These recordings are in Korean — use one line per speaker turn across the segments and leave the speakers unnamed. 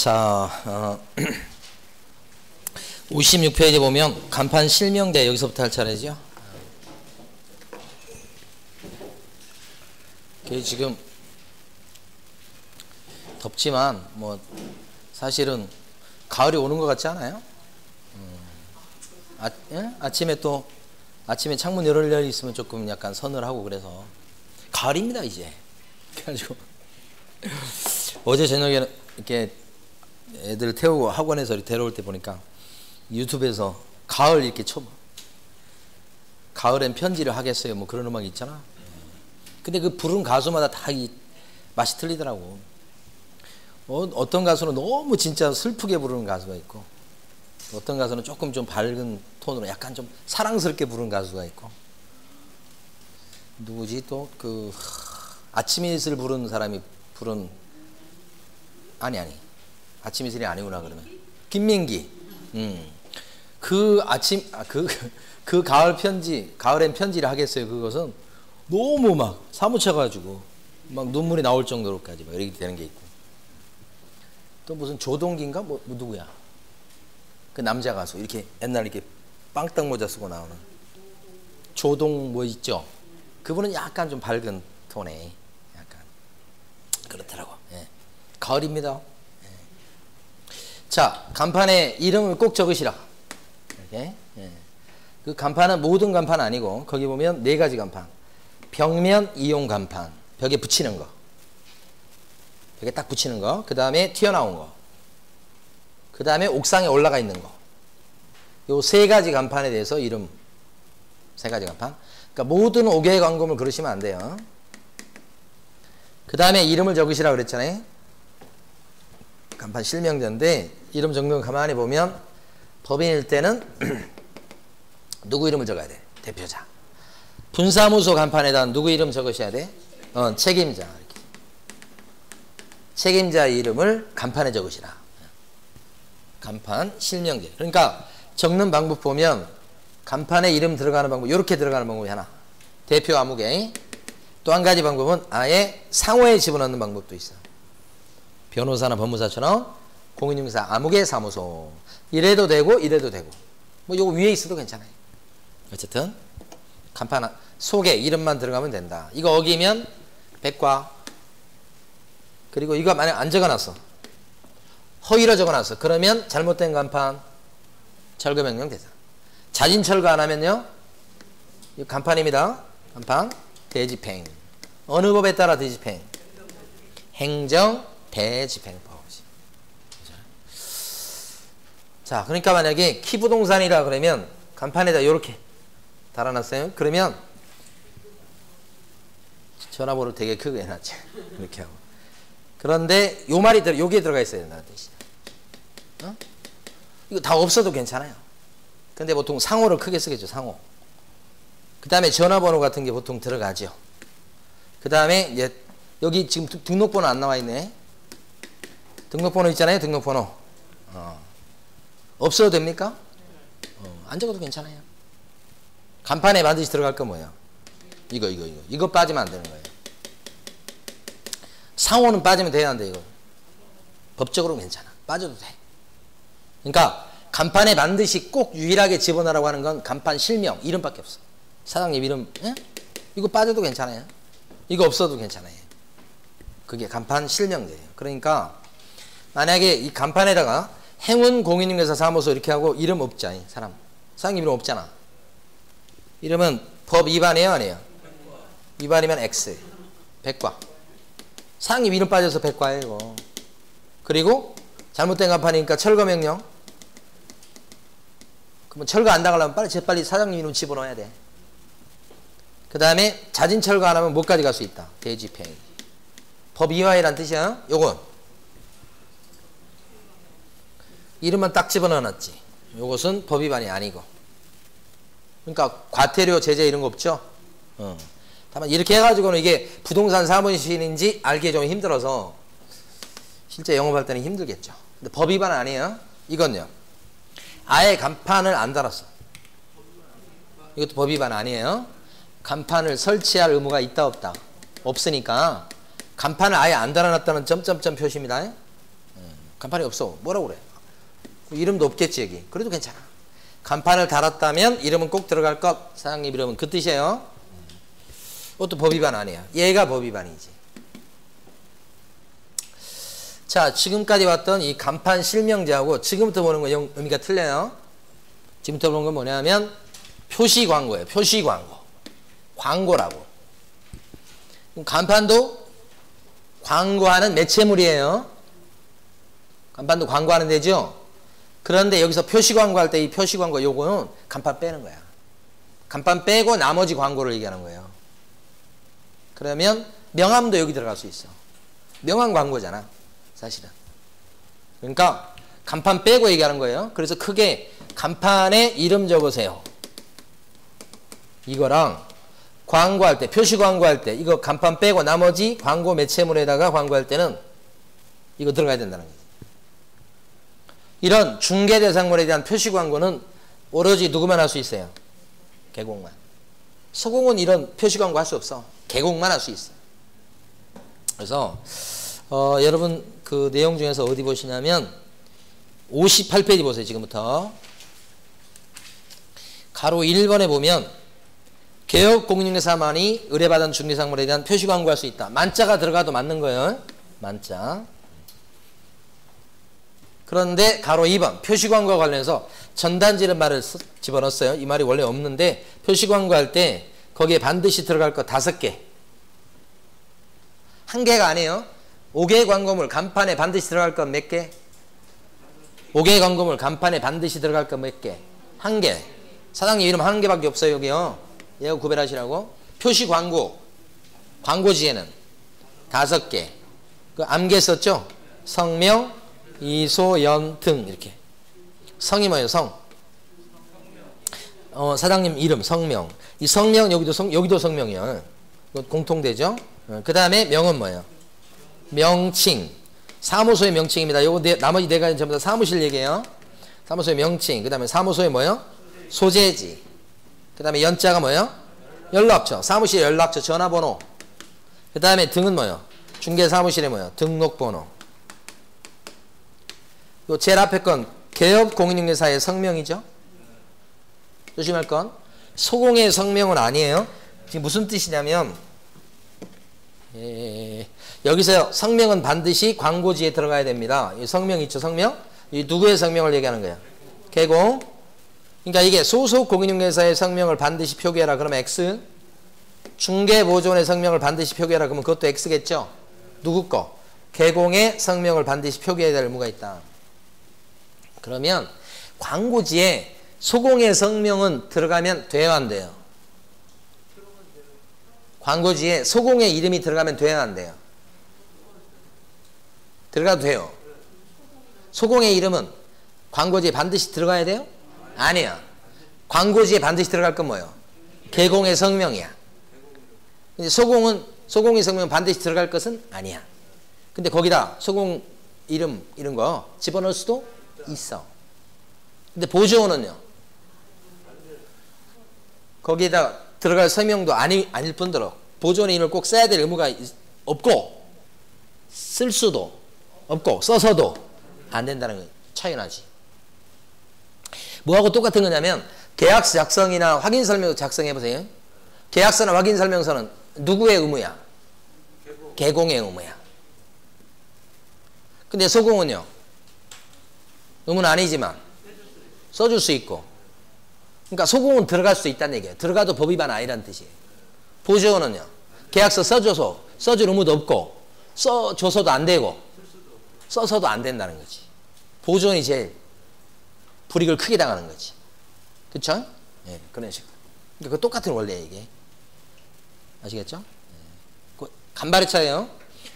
자, 56페이지 보면 간판 실명제 여기서부터 할 차례죠. 지금 덥지만 뭐 사실은 가을이 오는 것 같지 않아요? 아침에 창문 열려 있으면 조금 약간 서늘하고 그래서 가을입니다 이제. 그래가지고 어제 저녁에 이렇게 애들 태우고 학원에서 데려올 때 보니까 유튜브에서 가을 이렇게 가을엔 편지를 하겠어요 뭐 그런 음악이 있잖아. 근데 그 부른 가수마다 다 이 맛이 틀리더라고. 어떤 가수는 너무 진짜 슬프게 부르는 가수가 있고, 어떤 가수는 조금 좀 밝은 톤으로 약간 좀 사랑스럽게 부르는 가수가 있고, 누구지 또 그 아침 이슬 부른 사람이 부른 아침 이슬이 아니구나 그러면 김민기. 그 가을 편지, 가을엔 편지를 하겠어요. 그것은 너무 막 사무쳐가지고 막 눈물이 나올 정도로까지 막 이렇게 되는 게 있고, 또 무슨 조동기인가 뭐 누구야? 그 남자 가수 이렇게 옛날 이렇게 빵딱 모자 쓰고 나오는 조동 뭐 있죠? 그분은 약간 좀 밝은 톤에 약간 그렇더라고. 예. 가을입니다. 예. 자, 간판에 이름을 꼭 적으시라. 이렇게. 예. 그 간판은 모든 간판 아니고 거기 보면 4가지 간판. 벽면 이용 간판, 벽에 붙이는 거, 벽에 딱 붙이는 거. 그 다음에 튀어나온 거. 그 다음에 옥상에 올라가 있는 거. 요 3가지 간판에 대해서 이름, 3가지 간판. 그러니까 모든 5개의 광고물 그러시면 안 돼요. 그 다음에 이름을 적으시라 그랬잖아요. 간판 실명제인데 이름 적는 거 가만히 보면 법인일 때는 누구 이름을 적어야 돼? 대표자. 분사무소 간판에다 누구 이름 적으셔야 돼? 책임자. 이렇게. 책임자 이름을 간판에 적으시라. 간판 실명제. 그러니까 적는 방법 보면 간판에 이름 들어가는 방법, 이렇게 들어가는 방법이 하나. 대표 아무개. 또 한 가지 방법은 아예 상호에 집어넣는 방법도 있어. 변호사나 법무사처럼 공인중개사 아무개 사무소. 이래도 되고 이래도 되고. 뭐 요거 위에 있어도 괜찮아요. 어쨌든 간판 속에 이름만 들어가면 된다. 이거 어기면 백과. 그리고 이거 만약 안 적어놨어, 허위로 적어놨어, 그러면 잘못된 간판 철거명령 되잖아. 자진 철거 안 하면요, 이 간판입니다. 간판 대집행. 어느 법에 따라 대집행? 행정 대집행법. 자, 그러니까 만약에 키부동산이라 그러면 간판에다 이렇게 달아놨어요. 그러면 전화번호 되게 크게 해놨지. 이렇게 하고. 그런데 요 말이 여기에 들어가 있어야 된다는 뜻이야. 이거 다 없어도 괜찮아요. 근데 보통 상호를 크게 쓰겠죠. 상호. 그 다음에 전화번호 같은 게 보통 들어가죠. 그 다음에 이제 여기 지금 등록번호 안 나와 있네. 등록번호 있잖아요. 등록번호. 없어도 됩니까? 안 적어도 괜찮아요. 간판에 반드시 들어갈 거 뭐예요? 이거 빠지면 안 되는 거예요. 상호는 빠지면 돼야 한대. 이거 법적으로 괜찮아. 빠져도 돼. 그러니까 간판에 반드시 꼭 유일하게 집어넣으라고 하는 건 간판 실명 이름밖에 없어. 사장님 이름. 예? 이거 빠져도 괜찮아요. 이거 없어도 괜찮아요. 그게 간판 실명제예요. 그러니까 만약에 이 간판에다가 행운 공인중개사 사무소 이렇게 하고 이름 없잖아요. 사장님 이름 없잖아. 이러면 법 위반이에요 아니에요? 위반이면 X. 백과. 사장님 이름 빠져서 백과예요 이거. 그리고 잘못된 간판이니까 철거명령. 그러면 철거 안 당하려면 빨리 사장님 이름 집어넣어야 돼. 그 다음에 자진 철거 안 하면 뭐까지 갈 수 있다? 대집행. 법 위반이란 뜻이야. 요건 이름만 딱 집어넣어놨지. 요것은 법 위반이 아니고. 그러니까 과태료 제재 이런 거 없죠. 다만 이렇게 해가지고는 이게 부동산 사무실인지 알기 좀 힘들어서 실제 영업할 때는 힘들겠죠. 근데 법 위반은 아니에요. 이건요, 아예 간판을 안 달았어. 이것도 법 위반 아니에요. 간판을 설치할 의무가 있다 없다? 없으니까 간판을 아예 안 달아놨다는 점점점 표시입니다. 간판이 없어. 뭐라고 그래? 이름도 없겠지 여기. 그래도 괜찮아. 간판을 달았다면 이름은 꼭 들어갈 것. 사장님 이름은 그 뜻이에요. 그것도 법위반 아니야. 얘가 법위반이지. 자, 지금까지 봤던 이 간판 실명제하고 지금부터 보는 건 의미가 틀려요. 지금부터 보는 건 뭐냐면 표시 광고예요. 표시 광고. 광고라고. 간판도 광고하는 매체물이에요. 간판도 광고하는 데죠. 그런데 여기서 표시 광고할 때 이 표시 광고 요거는 간판 빼는 거야. 간판 빼고 나머지 광고를 얘기하는 거예요. 그러면 명함도 여기 들어갈 수 있어. 명함 광고잖아. 사실은. 그러니까 간판 빼고 얘기하는 거예요. 그래서 크게 간판에 이름 적으세요. 이거랑 광고할 때, 표시 광고할 때 이거 간판 빼고 나머지 광고 매체물에다가 광고할 때는 이거 들어가야 된다는 거지. 이런 중개 대상물에 대한 표시 광고는 오로지 누구만 할 수 있어요? 개공만. 소공은 이런 표시 광고 할 수 없어. 개공만 할 수 있어. 그래서 여러분 그 내용 중에서 어디 보시냐면 58페이지 보세요. 지금부터 가로 1번에 보면 개업공인중개사만이 의뢰받은 중개상물에 대한 표시 광고할 수 있다. 만자가 들어가도 맞는 거예요. 만자. 그런데 가로 2번 표시 광고와 관련해서 전단지라는 말을 집어넣었어요. 이 말이 원래 없는데 표시 광고할 때 거기에 반드시 들어갈 거 5개. 1개가 아니에요. 5개의 광고물 간판에 반드시 들어갈 건 몇 개? 5개의 광고물 간판에 반드시 들어갈 건 몇 개? 1개. 사장님 이름 1개밖에 없어요. 여기요. 얘가 구별하시라고. 표시 광고. 광고지에는 5개. 그 암개 썼죠? 성명, 이소, 연, 등 이렇게. 성이 뭐예요? 성. 사장님 이름 성명. 이 성명 여기도 성명이요. 공통되죠? 그 다음에 명은 뭐예요? 명칭. 사무소의 명칭입니다. 요거 나머지 4가지는 전부 다 사무실 얘기예요. 사무소의 명칭. 그 다음에 사무소의 뭐예요? 소재지. 그 다음에 연자가 뭐예요? 연락처. 사무실 연락처 전화번호. 그 다음에 등은 뭐예요? 중개사무실에 뭐예요? 등록번호. 요 제일 앞에 건 개업공인중개사의 성명이죠. 조심할 건 소공의 성명은 아니에요. 지금 무슨 뜻이냐면 여기서 성명은 반드시 광고지에 들어가야 됩니다. 이 성명 있죠? 성명? 이 누구의 성명을 얘기하는 거예요? 개공. 그러니까 이게 소속 공인중개사의 성명을 반드시 표기해라. 그러면 X. 중개보조원의 성명을 반드시 표기해라. 그러면 그것도 X겠죠? 누구 거? 개공의 성명을 반드시 표기해야 될 의무가 있다. 그러면 광고지에 소공의 성명은 들어가면 돼요, 안 돼요? 광고지에 소공의 이름이 들어가면 돼요, 안 돼요? 들어가도 돼요. 소공의 이름은 광고지에 반드시 들어가야 돼요? 아니야. 광고지에 반드시 들어갈 건 뭐예요? 개공의 성명이야. 근데 소공의 성명은 반드시 들어갈 것은 아니야. 근데 거기다 소공 이름 이런 거 집어넣을 수도 있어. 근데 보조원은요? 거기에다 들어갈 성명도 아닐 뿐더러 보조원의 이름을 꼭 써야 될 의무가 없고 쓸 수도 없고 써서도 안 된다는 거 차이 나지. 뭐하고 똑같은 거냐면 계약서 작성이나 확인설명서 작성해보세요. 계약서나 확인설명서는 누구의 의무야? 개공의 의무야. 근데 소공은요? 의무는 아니지만 써줄 수 있고. 그러니까 소공은 들어갈 수 있다는 얘기예요. 들어가도 법위반 아니라는 뜻이에요. 보조원은요? 계약서 써줘서 써줄 의무도 없고 써줘서도 안 되고 써서도 안 된다는 거지. 보조원이 제일 불이익을 크게 당하는 거지. 그쵸? 예, 그런 식으로. 그러니까 그 똑같은 원리예요, 이게. 아시겠죠? 예. 간발의 차이예요.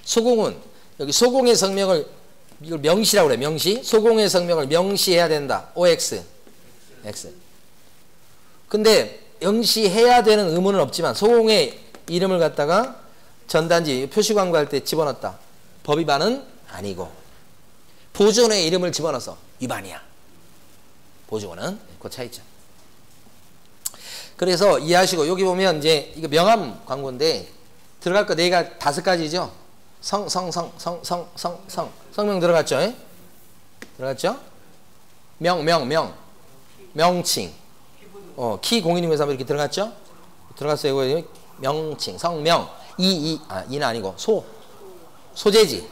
소공은 여기 소공의 성명을 이걸 명시라고 그래. 명시. 소공의 성명을 명시해야 된다. OX. X. 근데 명시해야 되는 의무는 없지만 소공의 이름을 갖다가 전단지 표시 광고할 때 집어넣었다. 법위반은 아니고 보조원의 이름을 집어넣어서 위반이야. 보조원은 그 차이점. 그래서 이해하시고 여기 보면 이제 이거 명함 광고인데 들어갈 거 5가지죠. 성명 들어갔죠. 들어갔죠? 명칭. 키 공인인물사 이렇게 들어갔죠? 들어갔어요. 이거 명칭, 성명. 이는 아니고 소재지.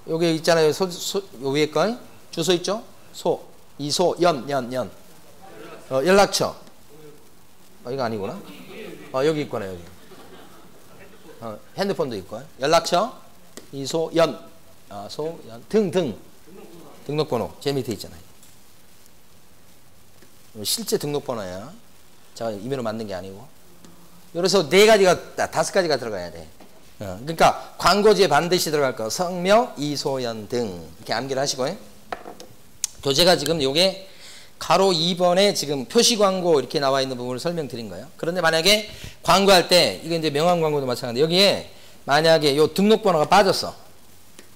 여기 있잖아요. 요 위에 거 주소 있죠? 연. 연락처. 이거 아니구나. 여기 있구나 여기. 핸드폰도 있고. 연락처, 연, 등록번호 제 밑에 있잖아요. 실제 등록번호야. 제가 이메일로 만든 게 아니고. 그래서 4가지가 5가지가 들어가야 돼. 그러니까 광고지에 반드시 들어갈 거. 성명, 이소연 등 이렇게 암기를 하시고요. 교재가 지금 요게 가로 2번에 지금 표시 광고 이렇게 나와 있는 부분을 설명드린 거예요. 그런데 만약에 광고할 때 이거 이제 명함 광고도 마찬가지. 여기에 만약에 요 등록번호가 빠졌어.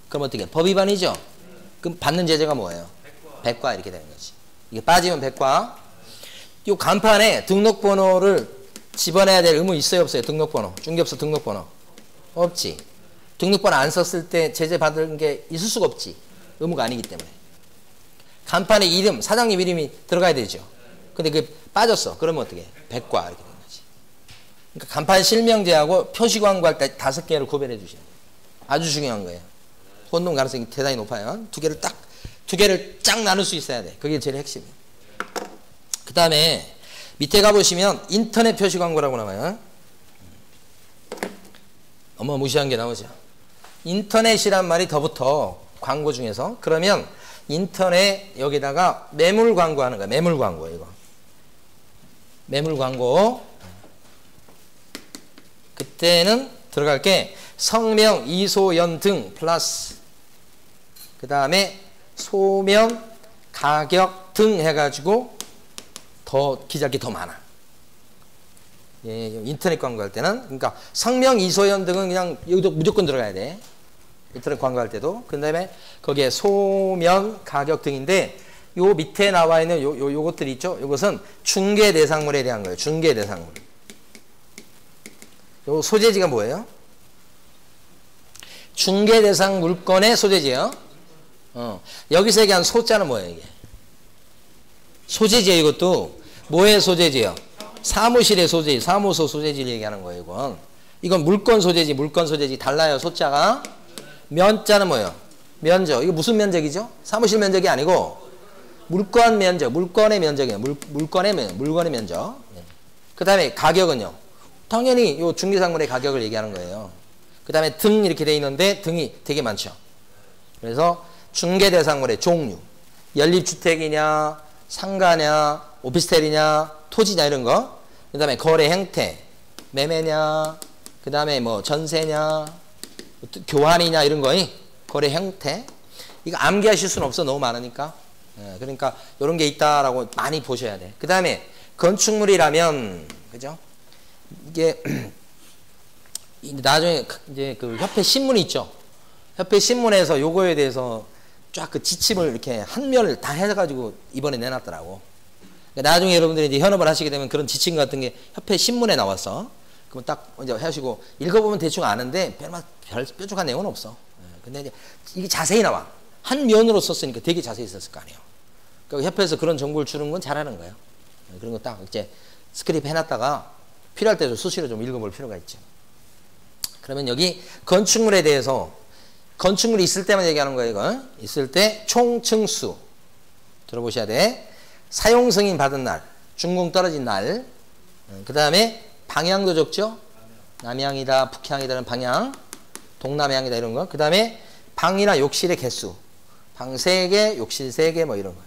그럼 어떻게? 법 위반이죠. 그럼 받는 제재가 뭐예요? 백과 이렇게 되는 거지. 이게 빠지면 백과. 요 간판에 등록번호를 집어내야 될 의무 있어요, 없어요? 등록번호. 중개업소 등록번호. 없지. 등록번호 안 썼을 때 제재 받은 게 있을 수가 없지. 의무가 아니기 때문에. 간판에 이름, 사장님 이름이 들어가야 되죠. 근데 그게 빠졌어. 그러면 어떻게 해? 백과 이렇게 되는 거지. 그러니까 간판 실명제하고 표시 광고할 때 5개를 구별해 주셔야 돼요. 아주 중요한 거예요. 혼동 가능성이 대단히 높아요. 두 개를 쫙 나눌 수 있어야 돼. 그게 제일 핵심이에요. 그 다음에 밑에 가보시면 인터넷 표시 광고라고 나와요. 무시한 게 나오죠. 인터넷이란 말이 더 붙어. 광고 중에서. 그러면 인터넷 여기다가 매물 광고 하는 거야. 매물 광고 이거. 매물 광고. 그때는 들어갈 게 성명, 이소연 등 플러스 그 다음에 소명, 가격 등 해가지고 더 기작이 더 많아. 예, 인터넷 광고할 때는 그러니까 성명, 이소연 등은 그냥 여기도 무조건 들어가야 돼. 인터넷 광고할 때도. 그 다음에 거기에 소명, 가격 등인데 요 밑에 나와 있는 요것들이 있죠. 요것은 중개 대상물에 대한 거예요. 중개 대상물. 요 소재지가 뭐예요? 중개 대상 물건의 소재지요. 여기서 얘기한 소자는 뭐예요, 이게? 소재지예요, 이것도. 뭐의 소재지요? 사무실의 소재지, 사무소 소재지를 얘기하는 거예요, 이건 물건 소재지 달라요, 소자가. 면자는 뭐예요? 면적. 이거 무슨 면적이죠? 사무실 면적이 아니고 물건 면적, 물건의 면적이에요. 물건의 면적. 그 다음에 가격은요? 당연히 요 중개상물의 가격을 얘기하는 거예요. 그 다음에 등 이렇게 돼 있는데 등이 되게 많죠. 그래서 중개대상물의 종류, 연립주택이냐, 상가냐, 오피스텔이냐, 토지냐 이런 거. 그 다음에 거래 형태, 매매냐, 그 다음에 뭐 전세냐, 교환이냐 이런 거. 거래 형태. 이거 암기하실 수는 없어. 너무 많으니까. 그러니까 이런 게 있다라고 많이 보셔야 돼. 그 다음에 건축물이라면, 그죠? 이게 나중에 이제 그 협회 신문이 있죠. 협회 신문에서 요거에 대해서 쫙 그 지침을 이렇게 한 면을 다 해가지고 이번에 내놨더라고. 그러니까 나중에 여러분들이 이제 현업을 하시게 되면 그런 지침 같은 게 협회 신문에 나왔어. 그럼 딱 이제 하시고 읽어보면 대충 아는데 별 뾰족한 내용은 없어. 근데 이제 이게 자세히 나와. 한 면으로 썼으니까 되게 자세히 썼을 거 아니에요. 그러니까 협회에서 그런 정보를 주는 건 잘하는 거예요. 그런 거 딱 이제 스크립 해놨다가 필요할 때도 수시로 좀 읽어볼 필요가 있죠. 그러면 여기 건축물에 대해서 건축물이 있을 때만 얘기하는 거예요. 이거. 있을 때 총층수 들어보셔야 돼. 사용 승인 받은 날, 준공 떨어진 날. 그 다음에 방향도 적죠. 남향이다, 북향이다는 방향, 동남향이다 이런 거. 그 다음에 방이나 욕실의 개수, 방 3개, 욕실 3개 뭐 이런 거.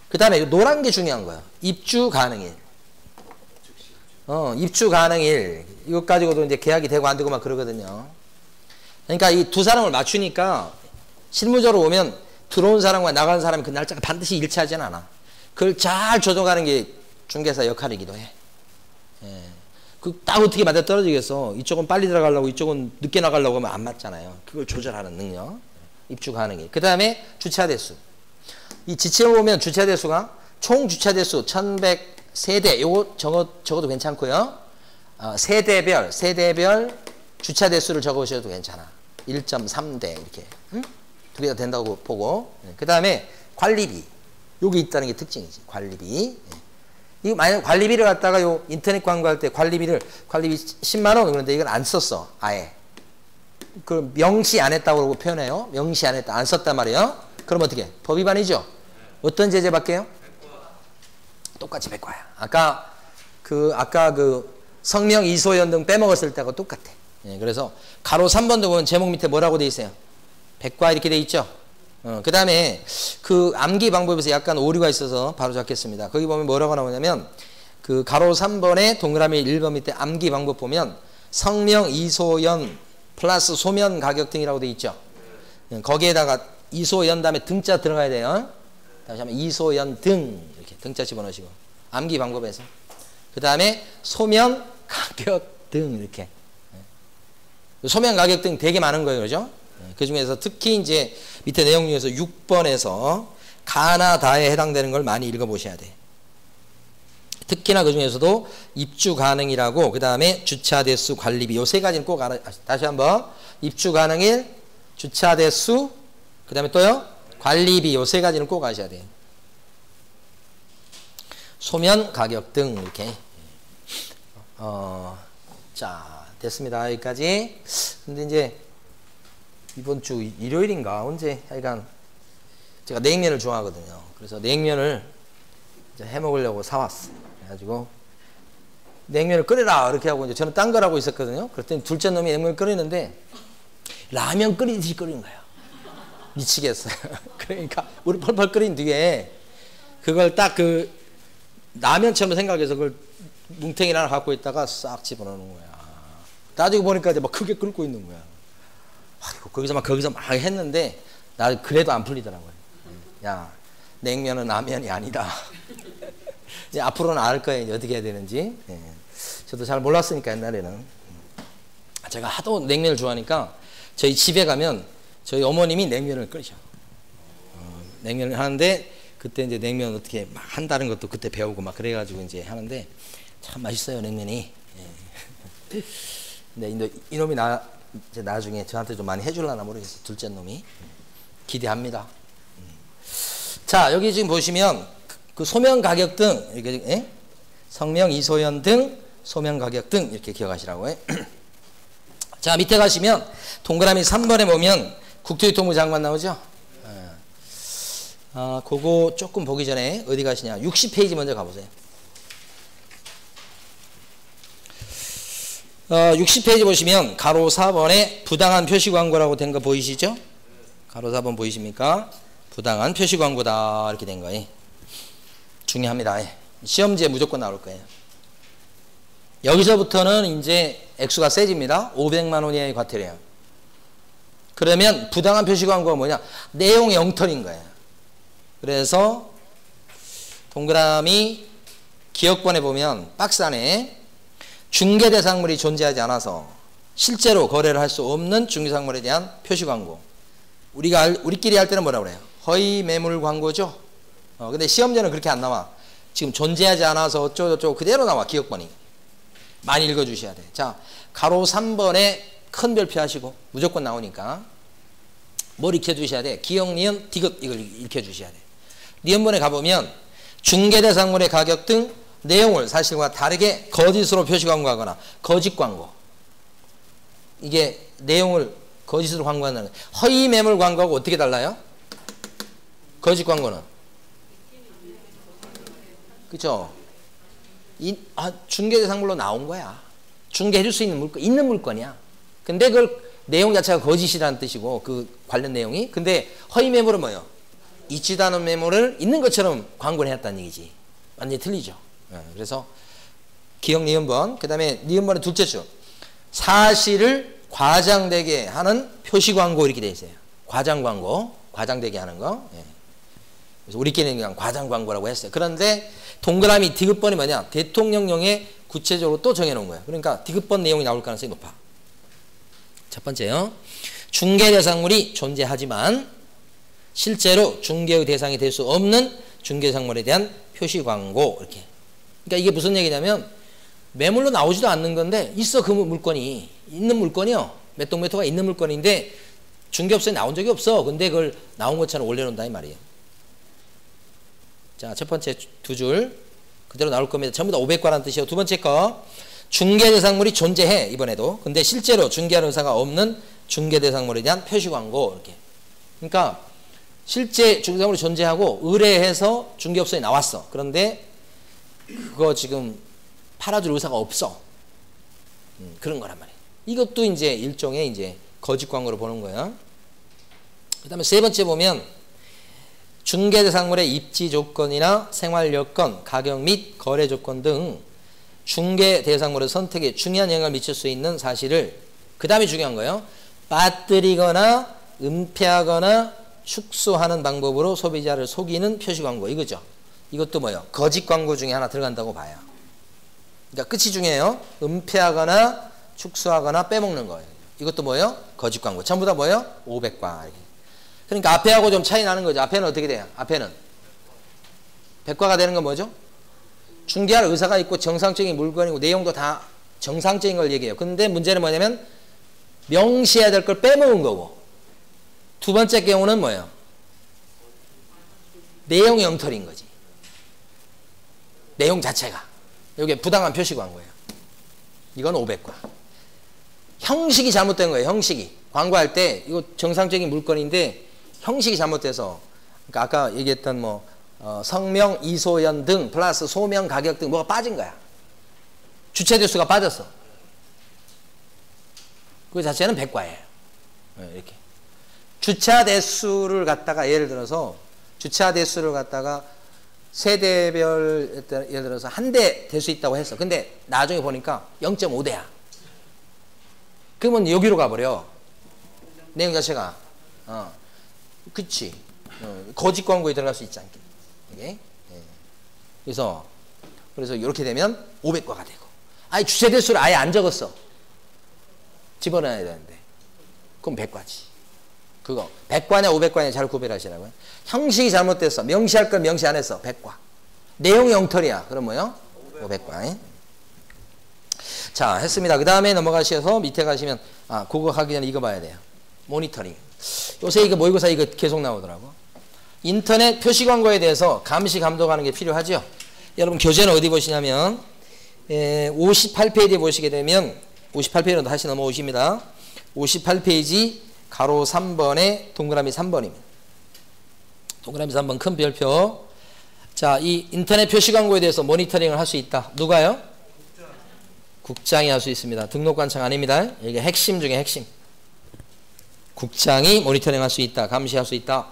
그 다음에 노란 게 중요한 거야. 입주 가능일. 입주 가능일. 이것 가지고도 이제 계약이 되고 안 되고 막 그러거든요. 그러니까 이 두 사람을 맞추니까 실무적으로 오면 들어온 사람과 나가는 사람이 그 날짜가 반드시 일치하지는 않아. 그걸 잘 조정하는 게 중개사 역할이기도 해. 예. 그 딱 어떻게 맞아 떨어지겠어. 이쪽은 빨리 들어가려고 이쪽은 늦게 나가려고 하면 안 맞잖아요. 그걸 조절하는 능력. 입주 가능일. 그 다음에 주차 대수. 이 지침을 보면 주차 대수가 총 주차 대수 1100세대. 요거 적어도 괜찮고요. 세대별 주차 대수를 적으셔도 괜찮아. 1.3대 이렇게. 응? 두 개 다 된다고 보고. 그 다음에 관리비. 여기 있다는 게 특징이지. 관리비. 이거 만약 관리비를 갖다가 요 인터넷 광고할 때 관리비 10만 원 그런데 이걸 안 썼어. 아예. 그 명시 안 했다고 그러고 표현해요. 명시 안 했다. 안 썼단 말이에요. 그럼 어떻게? 법 위반이죠? 어떤 제재 받게요? 똑같이 백과야. 아까 그 성명, 이소연 등 빼먹었을 때하고 똑같아. 예, 그래서 가로 3번도 보면 제목 밑에 뭐라고 돼 있어요? 백과 이렇게 돼 있죠? 그 다음에 그 암기 방법에서 약간 오류가 있어서 바로 잡겠습니다. 거기 보면 뭐라고 나오냐면 그 가로 3번에 동그라미 1번 밑에 암기 방법 보면 성명, 이소연 플러스 소면 가격 등이라고 돼 있죠? 거기에다가 이소연 다음에 등자 들어가야 돼요. 다시 한번 이소연 등 이렇게 등자 집어넣으시고 암기 방법에서 그 다음에 소면 가격 등 이렇게 소면 가격 등 되게 많은 거예요. 그죠? 그 중에서 특히 이제 밑에 내용 중에서 6번에서 가나 다에 해당되는 걸 많이 읽어보셔야 돼. 특히나 그 중에서도 입주 가능이라고 그 다음에 주차 대수 관리비 요 세 가지는 꼭 알아. 다시 한번 입주 가능일 주차 대수 그 다음에 또요 관리비 요 세 가지는 꼭 아셔야 돼요. 소면 가격 등 이렇게 자 됐습니다. 여기까지. 근데 이제 이번 주 일요일인가 언제 하여간 제가 냉면을 좋아하거든요. 그래서 냉면을 이제 해 먹으려고 사왔어. 그래가지고 냉면을 끓여라 이렇게 하고 이제 저는 딴 걸 하고 있었거든요. 그랬더니 둘째 놈이 냉면을 끓이는데 라면 끓이듯이 끓이는 거예요. 미치겠어요. 그러니까 우리 펄펄 끓인 뒤에 그걸 딱 그 라면처럼 생각해서 그걸 뭉탱이를 하나 갖고 있다가 싹 집어넣는 거야. 나중에 보니까 이제 막 크게 끓고 있는 거야. 아이고, 거기서 막 했는데 나 그래도 안 풀리더라고요. 야, 냉면은 라면이 아니다. 이제 앞으로는 알 거예요. 어떻게 해야 되는지. 예. 저도 잘 몰랐으니까 옛날에는. 제가 하도 냉면을 좋아하니까 저희 집에 가면 저희 어머님이 냉면을 끓이셔. 냉면을 하는데 그때 이제 냉면 어떻게 막 한다는 것도 그때 배우고 막 그래가지고 이제 하는데 참 맛있어요 냉면이. 예. 근데 이놈이 이제 나중에 저한테 좀 많이 해줄라나 모르겠어요. 둘째 놈이. 기대합니다. 자 여기 지금 보시면 그 소면 가격 등 이렇게 예? 성명 이소연 등 소면 가격 등 이렇게 기억하시라고요. 자 밑에 가시면 동그라미 3번에 보면 국토교통부 장관 나오죠. 그거 조금 보기 전에 어디 가시냐 60페이지 먼저 가보세요. 60페이지 보시면 가로 4번에 부당한 표시 광고라고 된 거 보이시죠? 가로 4번 보이십니까? 부당한 표시 광고다 이렇게 된 거예요. 중요합니다. 시험지에 무조건 나올 거예요. 여기서부터는 이제 액수가 세집니다. 500만 원 이하의 과태료예요. 그러면 부당한 표시 광고가 뭐냐? 내용이 엉터리인 거예요. 그래서 동그라미 기억번에 보면 박스 안에 중개대상물이 존재하지 않아서 실제로 거래를 할 수 없는 중개상물에 대한 표시 광고. 우리끼리 할 때는 뭐라고 그래요? 허위 매물 광고죠. 근데 시험지는 그렇게 안 나와. 지금 존재하지 않아서 어쩌고저쩌고 그대로 나와 기억번이. 많이 읽어주셔야 돼. 자, 가로 3번에 큰 별표 하시고 무조건 나오니까 뭘 익혀주셔야 돼? 기억, 니은, 디귿 이걸 익혀주셔야 돼. 니은번에 가보면 중개대상물의 가격 등 내용을 사실과 다르게 거짓으로 표시 광고하거나 거짓 광고. 이게 내용을 거짓으로 광고한다는 거예요. 허위 매물 광고하고 어떻게 달라요? 거짓 광고는 그죠? 중개대상물로 나온 거야. 중개해줄 수 있는 물건이야. 근데 그걸 내용 자체가 거짓이라는 뜻이고 그 관련 내용이. 근데 허위 매물은 뭐예요? 있지도 않은 매물을 있는 것처럼 광고를 해놨다는 얘기지. 완전히 틀리죠. 그래서 기억 니은번 그 다음에 니은번의 둘째 줄 사실을 과장되게 하는 표시 광고 이렇게 되어 있어요. 과장 광고 과장되게 하는 거. 그래서 우리끼리는 그냥 과장 광고라고 했어요. 그런데 동그라미 디귿번이 뭐냐? 대통령령에 구체적으로 또 정해놓은 거예요. 그러니까 디귿번 내용이 나올 가능성이 높아. 첫 번째요. 중개대상물이 존재하지만 실제로 중개의 대상이 될 수 없는 중개상물에 대한 표시 광고 이렇게. 그러니까 이게 무슨 얘기냐면 매물로 나오지도 않는 건데 있어 그 물건이 있는 물건이요. 몇 동 몇 호가 있는 물건인데 중개업소에 나온 적이 없어. 근데 그걸 나온 것처럼 올려놓는다 이 말이에요. 자, 첫 번째 두 줄 그대로 나올 겁니다. 전부 다 500과라는 뜻이요. 두 번째 거 중개대상물이 존재해 이번에도. 근데 실제로 중개할 의사가 없는 중개대상물에 대한 표시광고 이렇게. 그러니까 실제 중개대상물이 존재하고 의뢰해서 중개업소에 나왔어. 그런데 그거 지금 팔아줄 의사가 없어. 그런 거란 말이에요. 이것도 이제 일종의 이제 거짓 광고로 보는 거예요. 그 다음에 세 번째 보면 중개대상물의 입지 조건이나 생활 여건, 가격 및 거래 조건 등 중개대상물의 선택에 중요한 영향을 미칠 수 있는 사실을 그 다음에 중요한 거예요. 빠뜨리거나 은폐하거나 축소하는 방법으로 소비자를 속이는 표시 광고 이거죠. 이것도 뭐예요? 거짓 광고 중에 하나 들어간다고 봐요. 그러니까 끝이 중요해요. 은폐하거나 축소하거나 빼먹는 거예요. 이것도 뭐예요? 거짓 광고. 전부 다 뭐예요? 500과. 그러니까 앞에하고 좀 차이 나는 거죠. 앞에는 어떻게 돼요? 앞에는 100과가 되는 건 뭐죠? 중개할 의사가 있고 정상적인 물건이고 내용도 다 정상적인 걸 얘기해요. 근데 문제는 뭐냐면 명시해야 될 걸 빼먹은 거고, 두 번째 경우는 뭐예요? 내용 영털인 거지. 내용 자체가. 이게 부당한 표시 광고예요. 이건 500과. 형식이 잘못된 거예요. 형식이. 광고할 때 이거 정상적인 물건인데 형식이 잘못돼서, 그러니까 아까 얘기했던 뭐 성명, 이소연 등 플러스 소명, 가격 등 뭐가 빠진 거야. 주체 대수가 빠졌어. 그 자체는 100과예요. 이렇게. 주차 대수를 갖다가 예를 들어서 주차 대수를 갖다가 세대별 예를 들어서 한 대 될 수 있다고 했어. 근데 나중에 보니까 0.5대야. 그러면 여기로 가버려. 내용 자체가. 그치. 거짓 광고에 들어갈 수 있지 않겠니? 이게. 그래서 이렇게 되면 500과가 되고. 아니, 주체 대수를 아예 안 적었어. 집어넣어야 되는데. 그럼 100과지. 그거. 100과냐 500과냐 잘 구별하시라고요. 형식이 잘못됐어. 명시할 걸 명시 안 했어. 100과. 내용 영털이야. 그럼 뭐요? 500과. 자, 했습니다. 그 다음에 넘어가셔서 밑에 가시면, 그거 하기 전에 이거 봐야 돼요. 모니터링. 요새 이거 모의고사 이거 계속 나오더라고. 인터넷 표시 광고에 대해서 감시 감독하는 게 필요하죠. 여러분 교재는 어디 보시냐면 58페이지에 보시게 되면 58페이지로 다시 넘어오십니다. 58페이지 가로 3번에 동그라미 3번입니다. 동그라미 3번 큰 별표. 자, 이 인터넷 표시 광고에 대해서 모니터링을 할 수 있다. 누가요? 국장이 할 수 있습니다. 등록관청 아닙니다. 이게 핵심 중에 핵심. 국장이 모니터링 할 수 있다. 감시할 수 있다.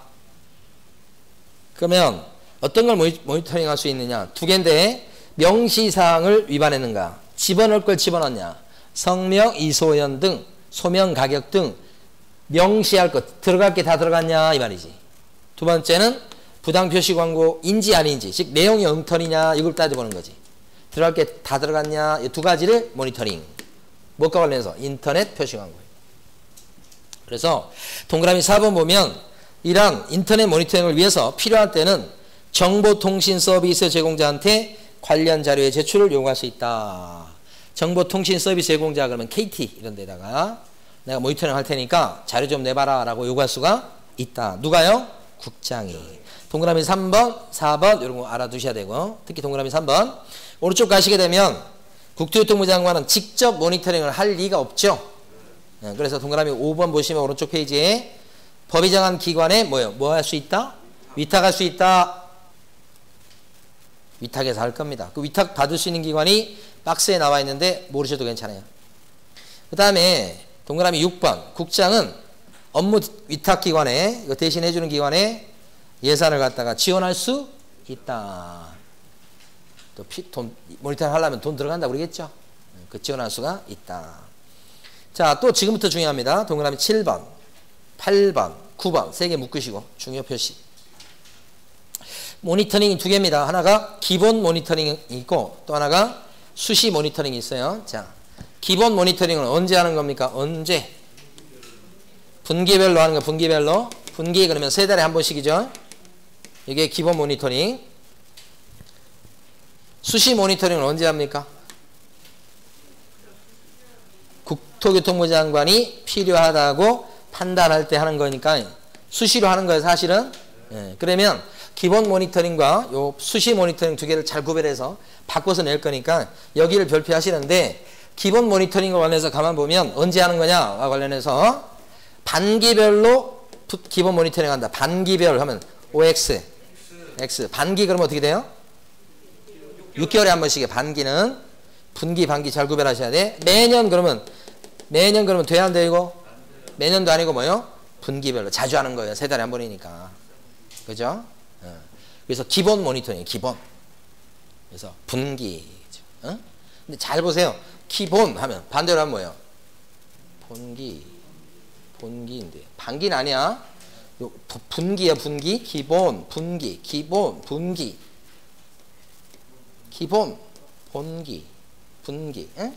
그러면 어떤 걸 모니터링 할 수 있느냐. 두 개인데 명시사항을 위반했는가. 집어넣을 걸 집어넣냐. 성명, 이소연 등 소명, 가격 등 명시할 것 들어갈 게 다 들어갔냐 이 말이지. 두 번째는 부당표시 광고인지 아닌지, 즉 내용이 엉터리냐 이걸 따져보는 거지. 들어갈 게 다 들어갔냐 이 두 가지를 모니터링. 뭐가 관련해서? 인터넷 표시 광고예요. 그래서 동그라미 4번 보면 이러한 인터넷 모니터링을 위해서 필요한 때는 정보통신 서비스 제공자한테 관련 자료의 제출을 요구할 수 있다. 정보통신 서비스 제공자 그러면 KT 이런 데다가 내가 모니터링 할 테니까 자료 좀 내봐라 라고 요구할 수가 있다. 누가요? 국장이. 동그라미 3번, 4번 이런 거 알아두셔야 되고, 특히 동그라미 3번 오른쪽 가시게 되면 국토교통부 장관은 직접 모니터링을 할 리가 없죠. 그래서 동그라미 5번 보시면 오른쪽 페이지에 법이 정한 기관에 뭐예요? 뭐 할 수 있다? 위탁할 수 있다. 위탁해서 할 겁니다. 그 위탁 받을 수 있는 기관이 박스에 나와 있는데 모르셔도 괜찮아요. 그 다음에 동그라미 6번 국장은 업무 위탁기관에 이거 대신 해주는 기관에 예산을 갖다가 지원할 수 있다. 또 돈 모니터링 하려면 돈 들어간다고 그러겠죠. 그 지원할 수가 있다. 자, 또 지금부터 중요합니다. 동그라미 7번, 8번, 9번 세 개 묶으시고 중요 표시. 모니터링이 두 개입니다. 하나가 기본 모니터링이 있고 또 하나가 수시 모니터링이 있어요. 자, 기본 모니터링은 언제 하는 겁니까? 언제? 분기별로 하는 거. 분기별로. 분기 그러면 세 달에 한 번씩이죠. 이게 기본 모니터링. 수시 모니터링은 언제 합니까? 국토교통부 장관이 필요하다고 한 달 할 때 하는 거니까 수시로 하는 거예요, 사실은. 예, 그러면 기본 모니터링과 요 수시 모니터링 두 개를 잘 구별해서 바꿔서 낼 거니까 여기를 별표하시는데, 기본 모니터링과 관련해서 가만 보면 언제 하는 거냐와 관련해서 반기별로 기본 모니터링 한다. 반기별 하면 OX, X. 반기 그러면 어떻게 돼요? 6개월에 한 번씩에 반기는 분기, 반기 잘 구별하셔야 돼. 매년 그러면 돼야 안 돼요, 이거? 매년도 아니고 뭐요? 분기별로 자주 하는 거예요. 3달에 한 번이니까. 그죠? 그래서 기본 모니터링, 기본. 그래서 분기. 어? 근데 잘 보세요. 기본 하면 반대로 하면 뭐예요? 본기인데 반기는 아니야. 요 분기야, 분기. 기본, 분기, 기본, 분기. 기본, 본기, 분기. 에?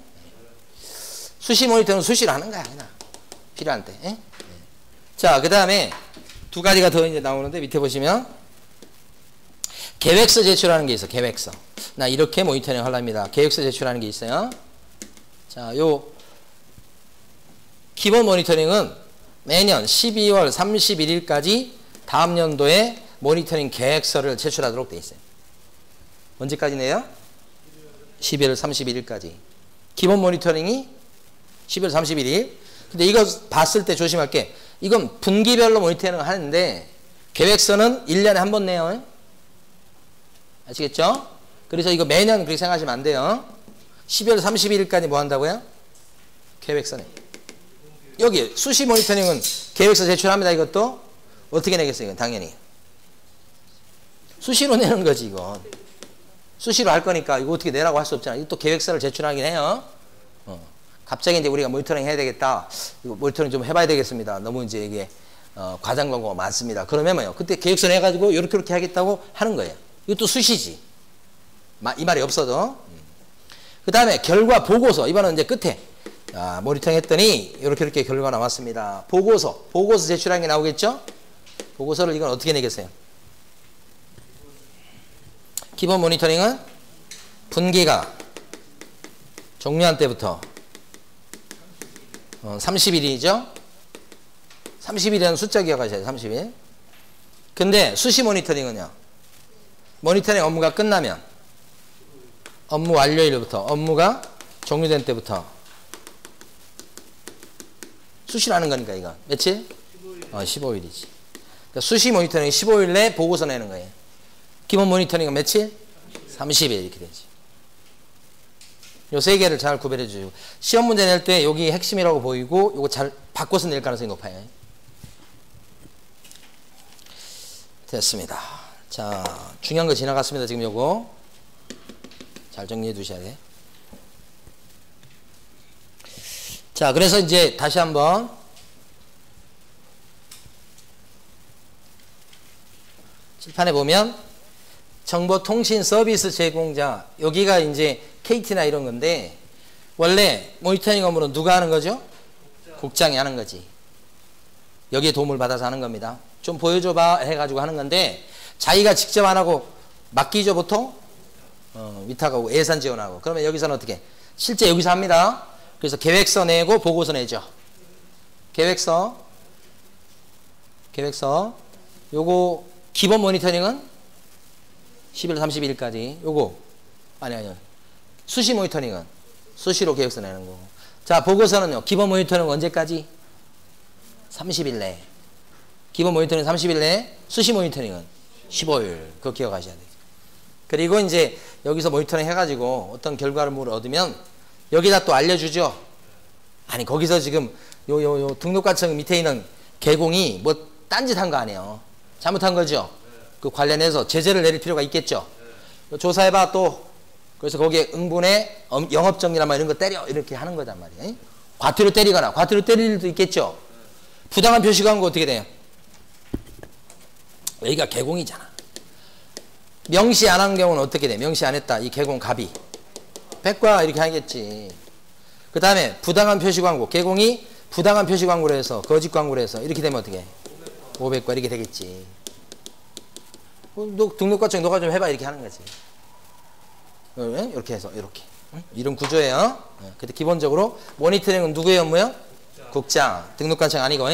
수시 모니터는 수시로 하는 거야, 그냥. 필요한 때. 에? 자, 그 다음에 두 가지가 더 이제 나오는데, 밑에 보시면 계획서 제출하는 게 있어. 계획서. 나 이렇게 모니터링 하랍니다. 계획서 제출하는 게 있어요. 자, 요 기본 모니터링은 매년 12월 31일까지 다음 연도에 모니터링 계획서를 제출하도록 돼 있어요. 언제까지네요? 12월 31일까지. 기본 모니터링이 12월 31일. 근데 이거 봤을 때 조심할 게, 이건 분기별로 모니터링을 하는데 계획서는 1년에 한 번 내요. 아시겠죠? 그래서 이거 매년 그렇게 생각하시면 안 돼요. 12월 31일까지 뭐 한다고요? 계획서 내. 여기 수시 모니터링은 계획서 제출합니다. 이것도 어떻게 내겠어요? 이건 당연히 수시로 내는 거지. 이건 수시로 할 거니까 이거 어떻게 내라고 할 수 없잖아. 이거 또 계획서를 제출하긴 해요. 갑자기 이제 우리가 모니터링 해야 되겠다. 이거 모니터링 좀 해봐야 되겠습니다. 너무 이제 이게 과장 광고가 많습니다. 그러면 뭐요? 그때 계획서 내가지고 이렇게 하겠다고 하는 거예요. 이것도 수시지. 이 말이 없어도. 그 다음에 결과 보고서. 이번은 이제 끝에 모니터링 했더니 이렇게 결과 나왔습니다. 보고서 제출하는 게 나오겠죠? 보고서를 이건 어떻게 내겠어요? 기본 모니터링은 분기가 종료한 때부터 30일이죠? 30일이라는 숫자 기억하셔야 돼요. 30일. 근데 수시 모니터링은요, 모니터링 업무가 끝나면 업무 완료일부터, 업무가 종료된 때부터 수시로 하는 거니까. 이거 며칠? 15일이지. 그러니까 수시 모니터링 15일 내에 보고서 내는 거예요. 기본 모니터링은 며칠? 30일 이렇게 되지. 요 세 개를 잘 구별해 주시고, 시험 문제 낼 때 여기 핵심이라고 보이고 요거 잘 바꿔서 낼 가능성이 높아요. 됐습니다. 자, 중요한 거 지나갔습니다. 지금 요거 잘 정리해 두셔야 돼. 자, 그래서 이제 다시 한번 칠판에 보면 정보통신 서비스 제공자, 여기가 이제 KT나 이런 건데, 원래 모니터링 업무는 누가 하는 거죠? 국장이 하는 거지. 여기에 도움을 받아서 하는 겁니다. 좀 보여줘봐 해가지고 하는 건데, 자기가 직접 안 하고 맡기죠, 보통? 위탁하고 예산 지원하고. 그러면 여기서는 어떻게? 실제 여기서 합니다. 그래서 계획서 내고 보고서 내죠. 계획서. 요거 기본 모니터링은 11월 31일까지. 요거 아니요. 수시 모니터링은 수시로 계획서 내는 거고. 자, 보고서는요. 기본 모니터링은 언제까지? 30일 내. 기본 모니터링 30일 내. 수시 모니터링은 15일. 그거 기억하셔야 돼요. 그리고 이제 여기서 모니터링 해가지고 어떤 결과물을 얻으면 여기다 또 알려주죠. 아니, 거기서 지금 요 등록관청 밑에 있는 개공이 뭐 딴짓한 거 아니에요. 잘못한 거죠. 그 관련해서 제재를 내릴 필요가 있겠죠. 조사해봐 또. 그래서 거기에 응분에 영업정지나 이런 거 때려 이렇게 하는 거단 말이에요. 과태료 때리거나, 과태료 때릴 일도 있겠죠. 부당한 표시 광고 어떻게 돼요? 여기가 개공이잖아. 명시 안 한 경우는 어떻게 돼? 명시 안 했다. 이 개공 갑이 백과 이렇게 하겠지. 그 다음에 부당한 표시 광고, 개공이 부당한 표시 광고를 해서 거짓 광고를 해서 이렇게 되면 어떻게 해? 500과 이렇게 되겠지. 너 등록과정 너가 좀 해봐 이렇게 하는 거지. 이렇게 해서 이렇게 이런 구조예요. 근데 기본적으로 모니터링은 누구의 업무요? 국장. 등록관청 아니고.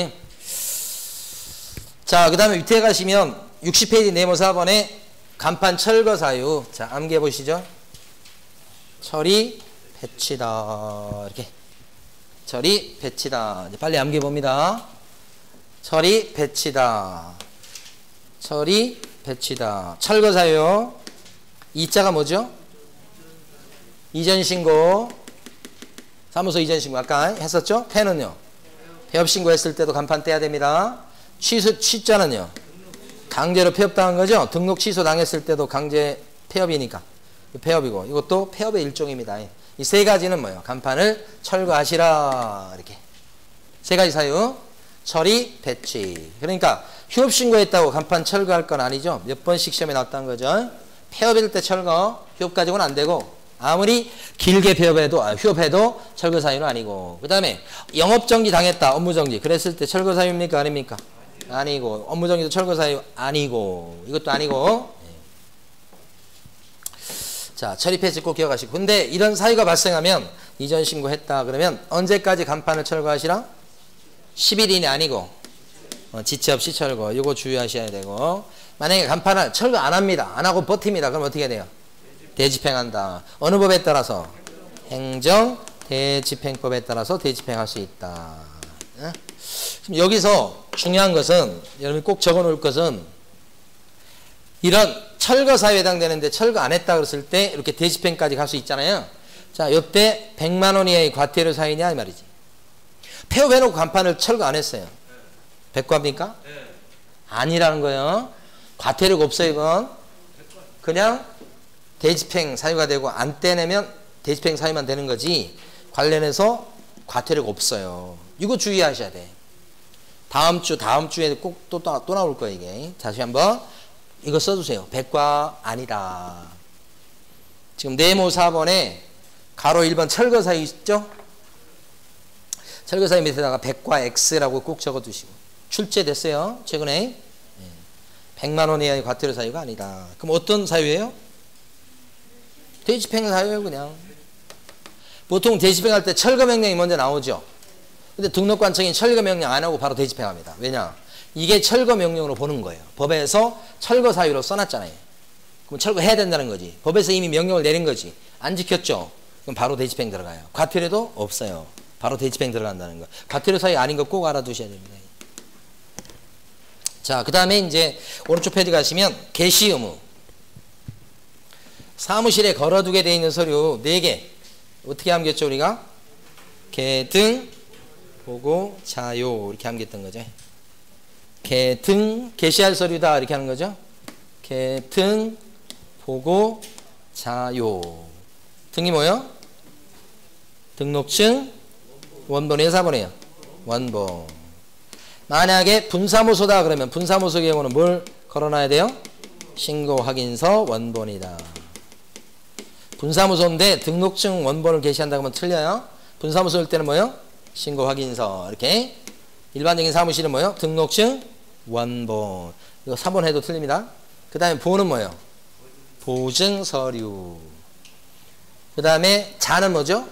자, 그 다음에 밑에 가시면 60페이지 네모 4번에 간판 철거 사유. 자, 암기해 보시죠. 철이 배치다. 이렇게. 철이 배치다. 이제 빨리 암기해 봅니다. 철이 배치다. 철이 배치다. 철거 사유. 이자가 뭐죠? 이전 신고. 사무소 이전 신고 아까 했었죠? 폐는요? 폐업 신고했을 때도 간판 떼야 됩니다. 취자는요? 강제로 폐업당한 거죠? 등록 취소 당했을 때도 강제 폐업이니까 폐업이고, 이것도 폐업의 일종입니다. 이 세 가지는 뭐예요? 간판을 철거하시라. 이렇게 세 가지 사유. 처리, 배치. 그러니까 휴업 신고했다고 간판 철거할 건 아니죠. 몇 번씩 시험에 나왔다는 거죠. 폐업일 때 철거, 휴업 가지고는 안 되고, 아무리 길게 폐업해도 휴업해도 철거 사유는 아니고, 그 다음에 영업정지 당했다. 업무정지. 그랬을 때 철거 사유입니까? 아닙니까? 아니고, 업무정지도 철거 사유 아니고, 이것도 아니고. 자, 처리 폐지 꼭 기억하시고. 근데 이런 사유가 발생하면 이전 신고했다 그러면 언제까지 간판을 철거하시라? 10일 이내 아니고 지체 없이 철거. 이거 주의하셔야 되고, 만약에 간판을 철거 안 합니다. 안 하고 버팁니다. 그럼 어떻게 돼요? 대집행한다. 어느 법에 따라서? 행정 대집행법에 따라서 대집행할 수 있다. 지금 여기서 중요한 것은, 여러분이 꼭 적어 놓을 것은, 이런 철거 사유에 해당되는데 철거 안 했다 그랬을 때 이렇게 대집행까지 갈 수 있잖아요. 자, 이때 100만 원 이하의 과태료 사유냐 이 말이지. 폐업해놓고 간판을 철거 안 했어요. 백과입니까? 아니라는 거예요. 과태료가 없어요. 이건 그냥 대집행 사유가 되고, 안 떼내면 대집행 사유만 되는 거지 관련해서 과태료가 없어요. 이거 주의하셔야 돼. 다음 주에 꼭 또 나올 거예요. 이게 다시 한번 이거 써주세요. 백과 아니다. 지금 네모 4번에 가로 1번 철거 사유 있죠? 철거 사유 밑에다가 백과 X라고 꼭 적어두시고. 출제됐어요. 최근에. 100만 원 이하의 과태료 사유가 아니다. 그럼 어떤 사유예요? 대집행 사유예요. 그냥. 보통 대집행할 때 철거 명령이 먼저 나오죠. 근데 등록관청이 철거 명령 안 하고 바로 대집행합니다. 왜냐? 이게 철거 명령으로 보는 거예요. 법에서 철거 사유로 써놨잖아요. 그럼 철거해야 된다는 거지. 법에서 이미 명령을 내린 거지. 안 지켰죠? 그럼 바로 대집행 들어가요. 과태료도 없어요. 바로 대집행 들어간다는 거. 과태료 사유 아닌 거 꼭 알아두셔야 됩니다. 자, 그 다음에 이제 오른쪽 페이지 가시면 게시 의무. 사무실에 걸어두게 돼 있는 서류 4개. 어떻게 암겼죠 우리가? 개등, 보고, 자요. 이렇게 암겼던 거죠. 개등, 게시할 서류다. 이렇게 하는 거죠. 개등, 보고, 자요. 등이 뭐예요? 등록증, 원본이에요, 사본이에요? 원본. 만약에 분사무소다 그러면 분사무소 경우는 뭘 걸어놔야 돼요? 신고 확인서 원본이다. 분사무소인데 등록증 원본을 게시한다고 하면 틀려요. 분사무소일 때는 뭐예요? 신고 확인서. 이렇게. 일반적인 사무실은 뭐예요? 등록증 원본. 이거 3번 해도 틀립니다. 그 다음에 보는 뭐예요? 보증 서류. 그 다음에 자는 뭐죠?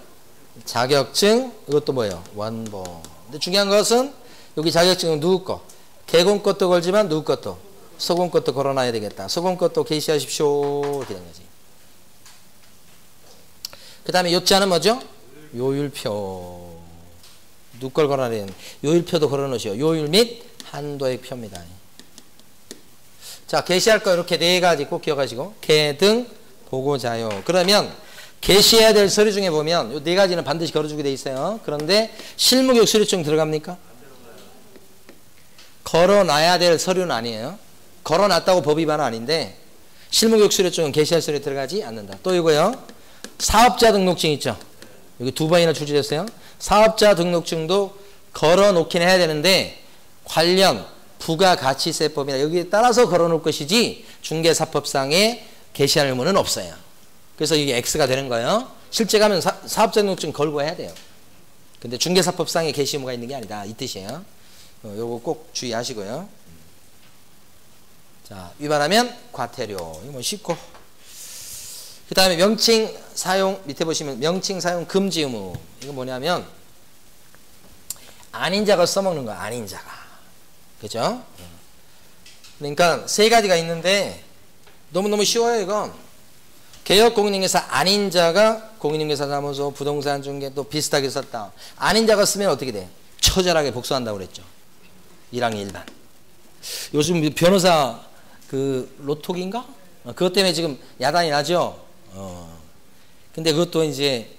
자격증. 이것도 뭐예요? 원본. 근데 중요한 것은 여기 자격증은 누구 거? 개공 것도 걸지만 누구 것도? 소공 것도 걸어놔야 되겠다. 소공 것도 게시하십시오. 이렇게 된 거지. 그 다음에 요자는 뭐죠? 요율표. 누구 걸 걸어놔야 되는? 요율표도 걸어놓으시오. 요율 및 한도의 표입니다. 자, 게시할 거 이렇게 4가지 꼭 기억하시고. 개등, 보고자요. 그러면 게시해야 될 서류 중에 보면 이 4가지는 반드시 걸어주게 돼 있어요. 그런데 실무교육 수료증 들어갑니까? 걸어놔야 될 서류는 아니에요. 걸어놨다고 법 위반은 아닌데 실무교육 수료증은 게시할 서류에 들어가지 않는다. 또 이거요. 사업자 등록증 있죠. 여기 2번이나 출제됐어요. 사업자 등록증도 걸어놓긴 해야 되는데 관련 부가가치세법이나 여기에 따라서 걸어놓을 것이지 중개사법상에 게시할 의무는 없어요. 그래서 이게 X가 되는 거예요. 실제 가면 사업자 등록증 걸고 해야 돼요. 근데 중개사법상에 게시 의무가 있는 게 아니다. 이 뜻이에요. 요거 꼭 주의하시고요. 자, 위반하면 과태료. 이거 뭐 쉽고. 그 다음에 명칭 사용, 밑에 보시면 명칭 사용 금지 의무. 이거 뭐냐면 아닌 자가 써먹는 거야. 아닌 자가. 그죠? 그러니까 세 가지가 있는데 너무너무 쉬워요 이건. 개업 공인중개사 아닌 자가 공인중개사 사무소, 부동산 중개 또 비슷하게 썼다. 아닌 자가 쓰면 어떻게 돼? 처절하게 복수한다고 그랬죠. 1항 1반. 요즘 변호사 그 로톡인가? 그것 때문에 지금 야단이 나죠. 근데 그것도 이제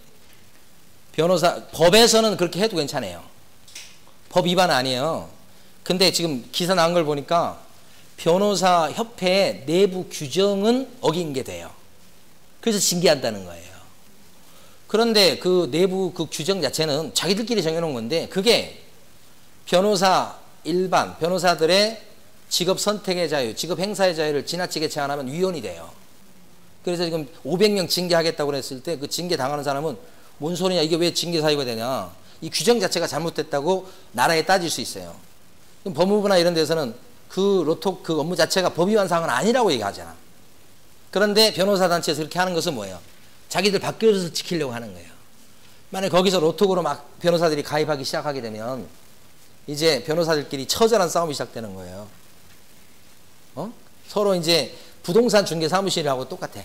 변호사 법에서는 그렇게 해도 괜찮아요. 법 위반 아니에요. 근데 지금 기사 나온 걸 보니까 변호사 협회의 내부 규정은 어긴 게 돼요. 그래서 징계한다는 거예요. 그런데 그 내부 그 규정 자체는 자기들끼리 정해놓은 건데 그게 변호사 일반 변호사들의 직업 선택의 자유, 직업 행사의 자유를 지나치게 제한하면 위헌이 돼요. 그래서 지금 500명 징계하겠다고 그랬을 때 그 징계 당하는 사람은 뭔 소리냐, 이게 왜 징계 사유가 되냐, 이 규정 자체가 잘못됐다고 나라에 따질 수 있어요. 그럼 법무부나 이런 데서는 그 로톡 그 업무 자체가 법 위반 사항은 아니라고 얘기하잖아. 그런데 변호사 단체에서 그렇게 하는 것은 뭐예요? 자기들 밥그릇을 지키려고 하는 거예요. 만약 거기서 로톡으로 막 변호사들이 가입하기 시작하게 되면 이제 변호사들끼리 처절한 싸움이 시작되는 거예요. 서로 이제 부동산 중개 사무실하고 똑같아.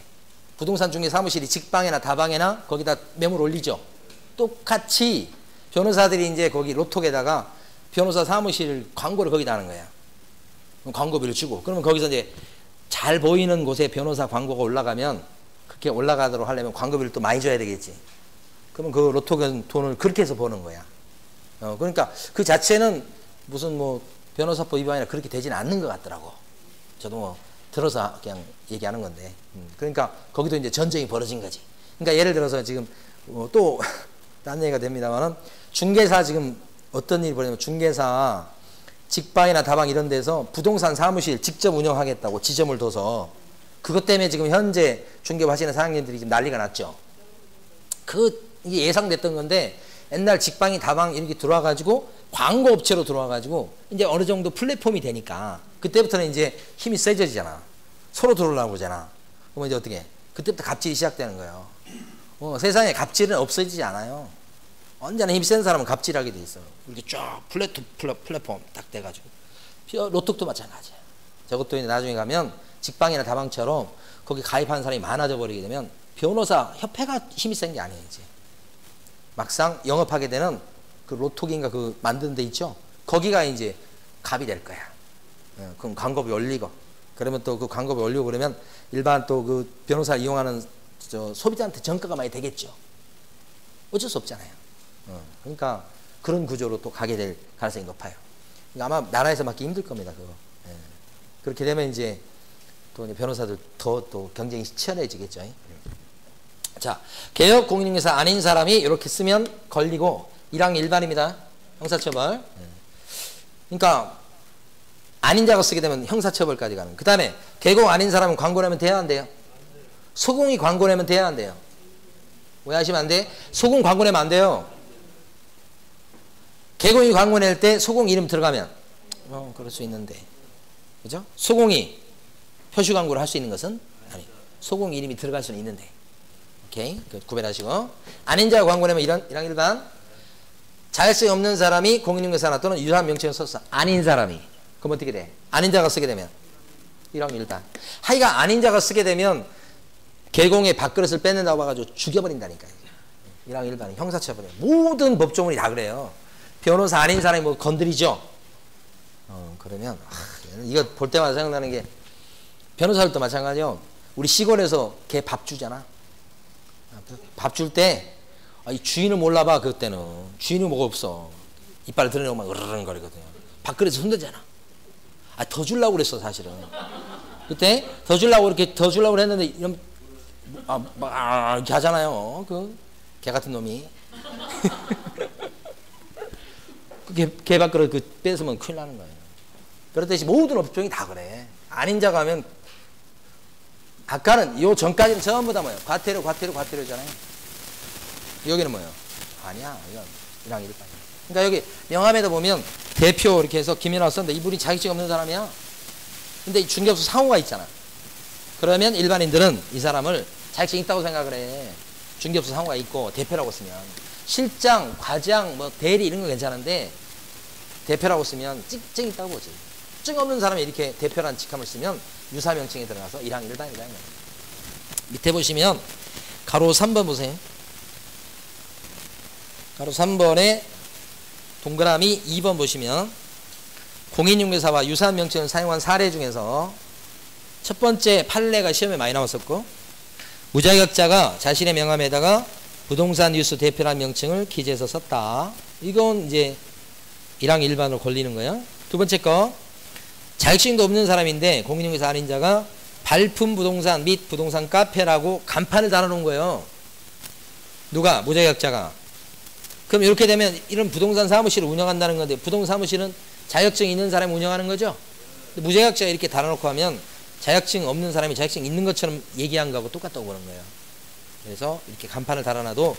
부동산 중개 사무실이 직방이나 다방이나 거기다 매물 올리죠. 똑같이 변호사들이 이제 거기 로톡에다가 변호사 사무실 광고를 거기다 하는 거야. 광고비를 주고. 그러면 거기서 이제 잘 보이는 곳에 변호사 광고가 올라가면 그렇게 올라가도록 하려면 광고비를 또 많이 줘야 되겠지. 그러면 그 로톡은 돈을 그렇게 해서 버는 거야. 그러니까 그 자체는 무슨 뭐 변호사법 위반이나 그렇게 되지는 않는 것 같더라고. 저도 뭐 들어서 그냥 얘기하는 건데. 그러니까 거기도 이제 전쟁이 벌어진 거지. 그러니까 예를 들어서 지금 또 딴 얘기가 됩니다만은 중개사 지금 어떤 일이 벌어지면 중개사 직방이나 다방 이런 데서 부동산 사무실 직접 운영하겠다고 지점을 둬서 그것 때문에 지금 현재 중개업 하시는 사장님들이 지금 난리가 났죠. 이게 예상됐던 건데 옛날 직방이 다방 이렇게 들어와가지고 광고 업체로 들어와가지고 이제 어느 정도 플랫폼이 되니까 그때부터는 이제 힘이 세져지잖아. 서로 들어오려고 그러잖아. 그러면 이제 어떻게? 그때부터 갑질이 시작되는 거예요. 세상에 갑질은 없어지지 않아요. 언제나 힘이 센 사람은 갑질하게 돼 있어요. 이렇게 쫙 플랫폼 딱 돼가지고. 로톡도 마찬가지예요. 저것도 이제 나중에 가면 직방이나 다방처럼 거기 가입하는 사람이 많아져 버리게 되면 변호사 협회가 힘이 센 게 아니에요. 이제 막상 영업하게 되는 그 로톡인가 그 만드는 데 있죠. 거기가 이제 갑이 될 거야. 그럼 광고비 올리고 그러면 또 그 광고비 올리고 그러면 일반 또 그 변호사 이용하는 소비자한테 정가가 많이 되겠죠. 어쩔 수 없잖아요. 그러니까 그런 구조로 또 가게 될 가능성이 높아요. 그러니까 아마 나라에서 맡기 힘들 겁니다. 그거. 그렇게 되면 이제 또 이제 변호사들 또 경쟁이 치열해지겠죠. 자, 개업 공인중개사 아닌 사람이 이렇게 쓰면 걸리고 1항 1반입니다. 형사처벌. 그러니까 아닌 자가 쓰게 되면 형사처벌까지 가는. 그 다음에 개공 아닌 사람은 광고 내면 돼야 안 돼요? 소공이 광고 내면 돼야 안 돼요? 오해하시면 안 돼? 소공 광고 내면 안 돼요. 개공이 광고 낼 때 소공 이름 들어가면 그럴 수 있는데 그죠? 소공이 표시 광고를 할 수 있는 것은 아니 소공 이름이 들어갈 수는 있는데 오케이? 구별하시고 아닌 자가 광고 내면 1항 1반 자율성이 없는 사람이 공인중개사나 또는 유사한 명칭을 썼어. 아닌 사람이 그럼 어떻게 돼? 아닌 자가 쓰게 되면 1항 1반 하여가 아닌 자가 쓰게 되면 개공의 밥그릇을 뺏는다고 봐가지고 죽여버린다니까요. 1항 1반이 형사처벌이에요. 모든 법조문이 다 그래요. 변호사 아닌 사람이 뭐 건드리죠. 그러면 이거 볼 때마다 생각나는 게 변호사들도 마찬가지요. 우리 시골에서 개 밥 주잖아. 밥 줄 때 주인을 몰라봐. 그때는 주인이 뭐가 없어. 이빨을 드러내고 막 으르렁거리거든요. 밥그릇에 손대잖아. 더 주려고 그랬어 사실은. 그때 더 주려고 이렇게 더 주려고 했는데 이런 이렇게 하잖아요. 그 개 같은 놈이. 개 밥그릇 뺏으면 큰일 나는 거예요. 그렇듯이 모든 업종이 다 그래. 아닌 자가 하면 아까는 요 전까지는 전부 다 뭐예요? 과태료잖아요. 여기는 뭐예요? 아니야. 이건 1항 1반. 그러니까 여기 명함에도 보면 대표 이렇게 해서 김연아 썼는데 이분이 자격증 없는 사람이야. 근데 중개업소 상호가 있잖아. 그러면 일반인들은 이 사람을 자격증 있다고 생각을 해. 중개업소 상호가 있고 대표라고 쓰면. 실장, 과장, 뭐 대리 이런 거 괜찮은데 대표라고 쓰면 찍증 있다고 보지. 자격증 없는 사람이 이렇게 대표라는 직함을 쓰면 유사명칭에 들어가서 1항 1반이다. 밑에 보시면 가로 3번 보세요. 가로 3번에 동그라미 2번 보시면 공인중개사와 유사한 명칭을 사용한 사례 중에서 첫 번째 판례가 시험에 많이 나왔었고, 무자격자가 자신의 명함에다가 부동산 뉴스 대표라는 명칭을 기재해서 썼다. 이건 이제 1항 1반으로 걸리는 거예요. 두 번째 거, 자격증도 없는 사람인데 공인중개사 아닌 자가 발품 부동산 및 부동산 카페라고 간판을 달아놓은 거예요. 누가? 무자격자가. 그럼 이렇게 되면 이런 부동산 사무실을 운영한다는 건데, 부동산 사무실은 자격증 있는 사람이 운영하는 거죠. 무자격자가 이렇게 달아놓고 하면 자격증 없는 사람이 자격증 있는 것처럼 얘기한 거하고 똑같다고 보는 거예요. 그래서 이렇게 간판을 달아놔도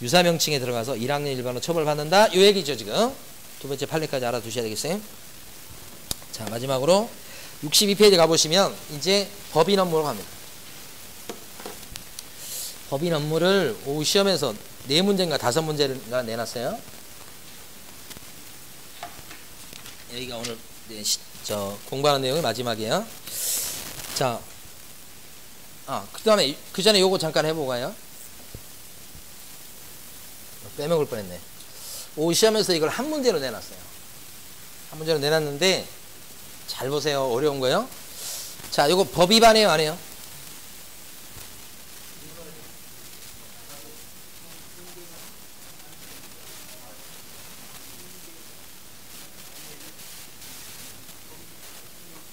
유사명칭에 들어가서 1학년 1반으로 처벌받는다. 이 얘기죠. 지금 두 번째 판례까지 알아두셔야 되겠어요. 자, 마지막으로 62페이지 가보시면 이제 법인 업무로 갑니다. 법인 업무를 오후 시험에서 4문제인가 5문제가 내놨어요. 여기가 오늘 공부하는 내용이 마지막이에요. 자, 그 다음에 그 전에 요거 잠깐 해보고 가요. 빼먹을 뻔했네. 오후 시험에서 이걸 한 문제로 내놨어요. 한 문제로 내놨는데 잘 보세요. 어려운 거요. 자, 요거 법 위반이에요, 안 해요?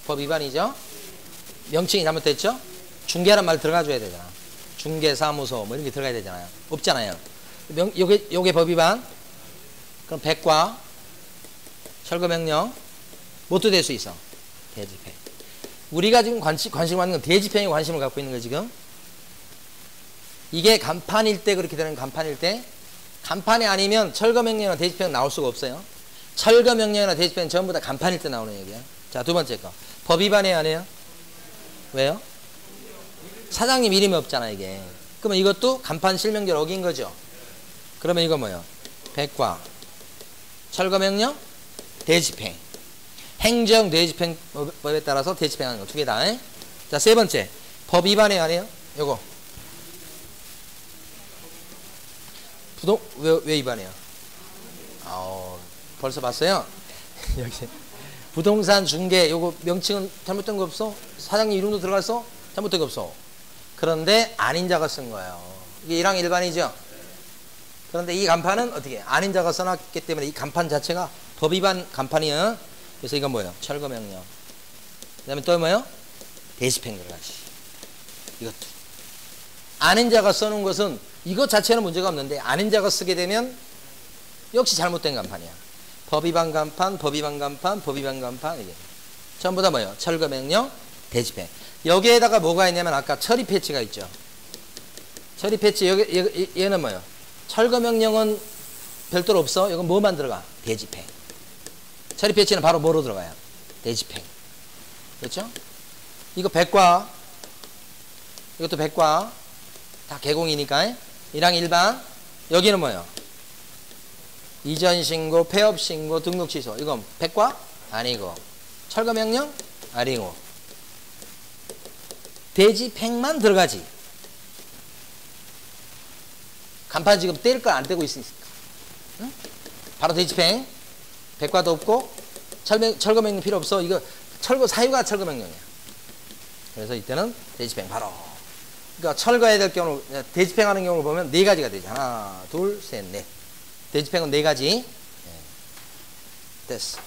법 위반이죠. 명칭이 잘못됐죠. 중개란 말 들어가줘야 되잖아. 중개사무소 뭐 이런 게 들어가야 되잖아요. 없잖아요. 요게 법 위반. 그럼 백과 철거명령 뭐도 될 수 있어. 대집행. 우리가 지금 관심 갖는 건 대집행에 관심을 갖고 있는 거예요. 지금 이게 간판일 때 그렇게 되는 간판일 때, 간판이 아니면 철거명령이나 대집행은 나올 수가 없어요. 철거명령이나 대집행은 전부 다 간판일 때 나오는 얘기야. 자, 두 번째 거. 법 위반해야 안 해요? 왜요? 사장님 이름이 없잖아 이게. 그러면 이것도 간판 실명제를 어긴 거죠. 그러면 이거 뭐예요? 백과 철거명령 대집행. 행정 대집행법에 따라서 대집행하는 거 두 개 다. 자, 세 번째. 법 위반해야 안 해요? 요거. 왜 위반해요? 벌써 봤어요? 여기 부동산 중개 요거 명칭은 잘못된 거 없어? 사장님 이름도 들어갔어? 잘못된 거 없어. 그런데 아닌 자가 쓴 거예요. 이게 1항 1반이죠. 그런데 이 간판은 어떻게 아닌 자가 써놨기 때문에 이 간판 자체가 법 위반 간판이에요. 그래서 이건 뭐예요? 철거명령. 그 다음에 또 뭐예요? 대집행 들어가지. 이것도 아닌 자가 써놓은 것은 이것 자체는 문제가 없는데 아닌 자가 쓰게 되면 역시 잘못된 간판이야. 법 위반 간판, 법 위반 간판, 법 위반 간판. 이게 전부 다 뭐예요? 철거명령, 대집행. 여기에다가 뭐가 있냐면 아까 처리 패치가 있죠. 처리 패치 얘는 뭐예요? 철거명령은 별도로 없어. 이건 뭐만 들어가? 대집행. 처리 패치는 바로 뭐로 들어가요? 대집행. 그렇죠? 이거 백과, 이것도 백과 다 개공이니까 1항 1반. 여기는 뭐예요? 이전 신고, 폐업 신고, 등록 취소. 이건 백과? 아니고. 철거명령? 아니고. 대집행만 들어가지. 간판 지금 뗄 걸 안 떼고 있으니까. 응? 바로 대집행. 백과도 없고 철거명령 필요 없어. 이거 철거 사유가 철거명령이야. 그래서 이때는 대집행 바로. 그러니까 철거해야 될 경우, 대집행하는 경우를 보면 네 가지가 되죠. 하나, 둘, 셋, 넷. 대집행은 네 가지. 됐어.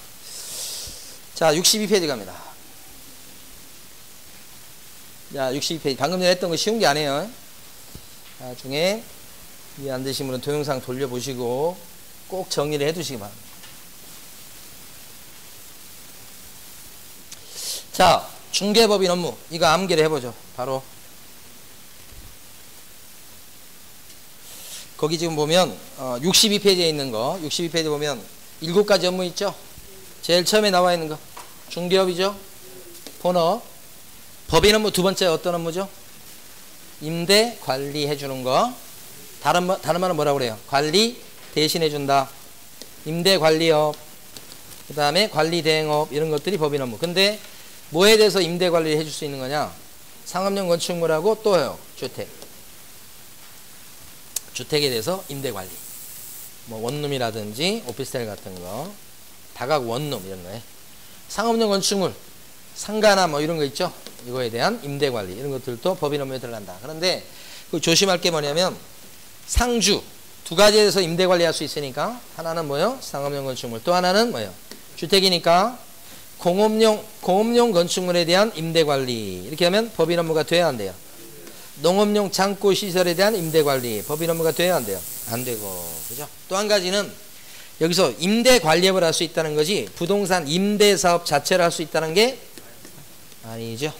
자, 62페이지 갑니다. 자, 62페이지. 방금 전에 했던 거 쉬운 게 아니에요. 나중에 이해 안 되신 분은 동영상 돌려보시고 꼭 정리를 해 두시기 바랍니다. 자, 중개법인 업무. 이거 암기를 해보죠. 바로. 거기 지금 보면 62페이지에 있는 거, 62페이지 보면 7가지 업무 있죠. 제일 처음에 나와 있는 거 중개업이죠. 본업. 법인 업무 두 번째 어떤 업무죠? 임대 관리해 주는 거. 다른 말은 뭐라고 그래요? 관리 대신해 준다. 임대 관리업. 그 다음에 관리 대행업 이런 것들이 법인 업무. 근데 뭐에 대해서 임대 관리를 해줄 수 있는 거냐? 상업용 건축물하고 또요 주택. 주택에 대해서 임대 관리. 뭐 원룸이라든지 오피스텔 같은 거, 다가구 원룸 이런 거에 상업용 건축물, 상가나 뭐 이런 거 있죠. 이거에 대한 임대 관리 이런 것들도 법인 업무에 들어간다. 그런데 그 조심할 게 뭐냐면 상주 두 가지에 대해서 임대 관리할 수 있으니까 하나는 뭐요? 상업용 건축물. 또 하나는 뭐요? 주택이니까 공업용 건축물에 대한 임대 관리. 이렇게 하면 법인 업무가 돼야 안 돼요? 농업용 창고 시설에 대한 임대 관리. 법인 업무가 돼야 안 돼요? 안 되고. 그죠? 또 한 가지는 여기서 임대 관리업을 할 수 있다는 거지 부동산 임대 사업 자체를 할 수 있다는 게 아니죠.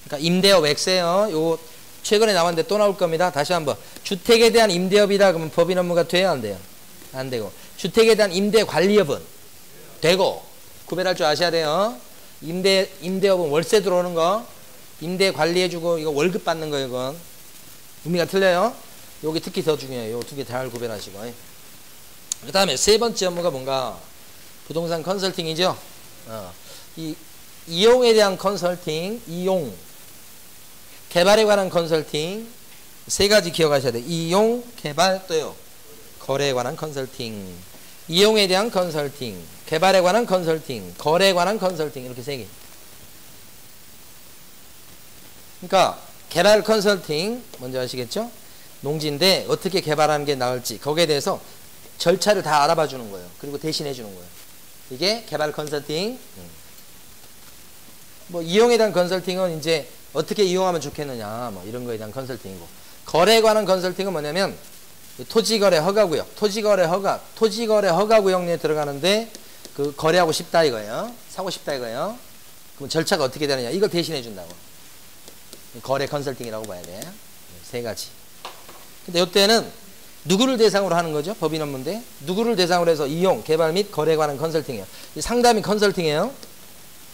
그러니까 임대업 X예요. 요 최근에 나왔는데 또 나올 겁니다. 다시 한번. 주택에 대한 임대업이다 그러면 법인 업무가 돼야 안 돼요? 안 되고. 주택에 대한 임대 관리업은 되고. 구별할 줄 아셔야 돼요. 임대업은 월세 들어오는 거, 임대 관리해주고 이거 월급 받는 거 이건 의미가 틀려요. 여기 특히 더 중요해요. 요 두 개 잘 구별하시고. 그 다음에 세 번째 업무가 뭔가 부동산 컨설팅이죠. 이 이용에 대한 컨설팅, 이용, 개발에 관한 컨설팅 세 가지 기억하셔야 돼요. 이용, 개발, 또요 거래에 관한 컨설팅. 이용에 대한 컨설팅, 개발에 관한 컨설팅, 거래에 관한 컨설팅 이렇게 세 개. 그러니까 개발 컨설팅 먼저 아시겠죠? 농지인데 어떻게 개발하는 게 나을지 거기에 대해서 절차를 다 알아봐 주는 거예요. 그리고 대신해 주는 거예요. 이게 개발 컨설팅. 뭐 이용에 대한 컨설팅은 이제 어떻게 이용하면 좋겠느냐 뭐 이런 거에 대한 컨설팅이고, 거래에 관한 컨설팅은 뭐냐면 토지거래 허가구역, 토지거래 허가구역에 들어가는데 그 거래하고 싶다 이거예요. 사고 싶다 이거예요. 그럼 절차가 어떻게 되느냐 이걸 대신해 준다고. 거래 컨설팅이라고 봐야 돼. 세 가지. 근데 이때는 누구를 대상으로 하는 거죠? 법인 업무인데 누구를 대상으로 해서 이용, 개발 및 거래에 관한 컨설팅이에요. 이 상담이 컨설팅이에요.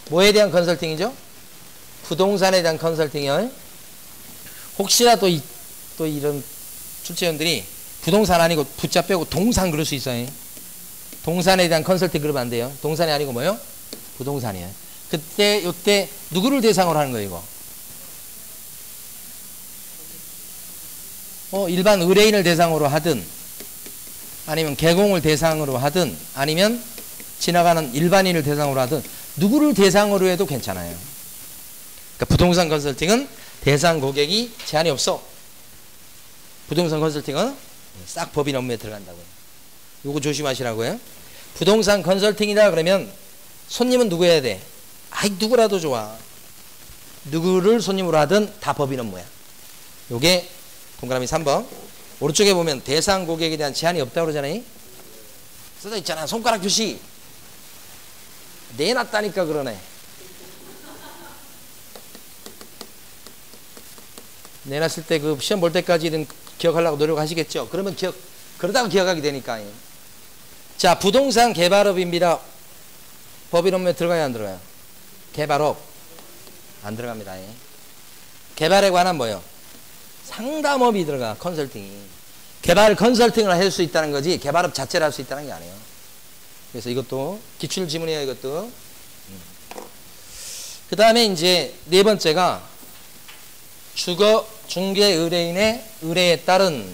뭐에 대한 컨설팅이죠? 부동산에 대한 컨설팅이에요. 혹시나 또 이런 출제원들이 부동산 아니고 붙자 빼고 동산 그럴 수 있어요. 동산에 대한 컨설팅 그러면 안 돼요. 동산이 아니고 뭐요? 부동산이에요. 그때 이때 누구를 대상으로 하는 거예요 이거? 일반 의뢰인을 대상으로 하든 아니면 개공을 대상으로 하든 아니면 지나가는 일반인을 대상으로 하든 누구를 대상으로 해도 괜찮아요. 그러니까 부동산 컨설팅은 대상 고객이 제한이 없어. 부동산 컨설팅은 싹 법인 업무에 들어간다고요. 요거 조심하시라고요. 부동산 컨설팅이다 그러면 손님은 누구 해야 돼? 아이 누구라도 좋아. 누구를 손님으로 하든 다 법인 업무야. 요게 동그라미 3번. 오른쪽에 보면 대상 고객에 대한 제한이 없다고 그러잖아요. 써져 있잖아. 손가락 표시. 내놨다니까 그러네. 내놨을 때 그 시험 볼 때까지는 기억하려고 노력하시겠죠. 그러면 그러다가 기억하게 되니까. 자, 부동산 개발업입니다. 법인 업무에 들어가야 안 들어가요? 개발업 안 들어갑니다. 개발에 관한 뭐요? 상담업이 들어가. 컨설팅이. 개발 컨설팅을 할 수 있다는 거지 개발업 자체를 할 수 있다는 게 아니에요. 그래서 이것도 기출 지문이에요. 이것도. 그 다음에 이제 네 번째가 주거 중개 의뢰인의 의뢰에 따른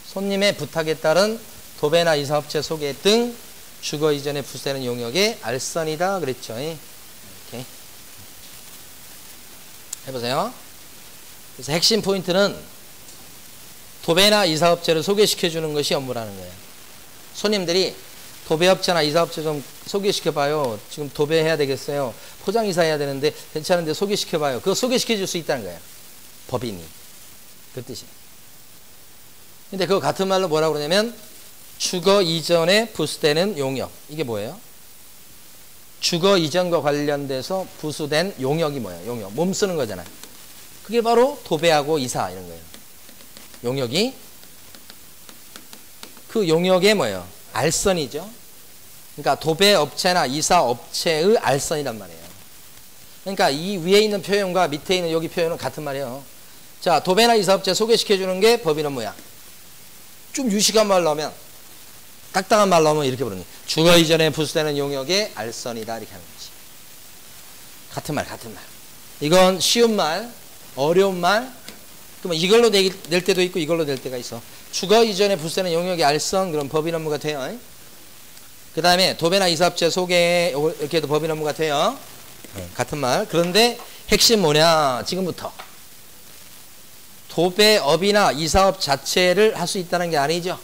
손님의 부탁에 따른 도배나 이사업체 소개 등 주거 이전에 부수되는 용역의 알선이다 그랬죠. 이렇게 해보세요. 그래서 핵심 포인트는 도배나 이사업체를 소개시켜 주는 것이 업무라는 거예요. 손님들이 도배업체나 이사업체 좀 소개시켜봐요. 지금 도배해야 되겠어요. 포장이사 해야 되는데 괜찮은데 소개시켜봐요. 그거 소개시켜 줄 수 있다는 거예요. 법인이. 그 뜻이에요. 근데 그거 같은 말로 뭐라고 그러냐면 주거 이전에 부수되는 용역. 이게 뭐예요? 주거 이전과 관련돼서 부수된 용역이 뭐예요? 용역. 몸 쓰는 거잖아요. 그게 바로 도배하고 이사 이런 거예요. 용역이. 그 용역의 뭐예요? 알선이죠. 그러니까 도배업체나 이사업체의 알선이란 말이에요. 그러니까 이 위에 있는 표현과 밑에 있는 여기 표현은 같은 말이에요. 자, 도배나 이사업체 소개시켜주는 게 법인 업무야. 좀 유식한 말로 하면 딱딱한 말로 하면 이렇게 부르는 거예요. 주거 이전에 부수되는 용역의 알선이다 이렇게 하는 거지. 같은 말 같은 말. 이건 쉬운 말, 어려운 말. 그러면 이걸로 낼 때도 있고 이걸로 낼 때가 있어. 주거 이전에 부수되는 용역의 알선 그럼 법인 업무가 돼요. 그 다음에 도배나 이사업체 소개 이렇게 해도 법인 업무가 돼요. 같은 말. 그런데 핵심 뭐냐 지금부터 도배업이나 이사업 자체를 할 수 있다는 게 아니죠.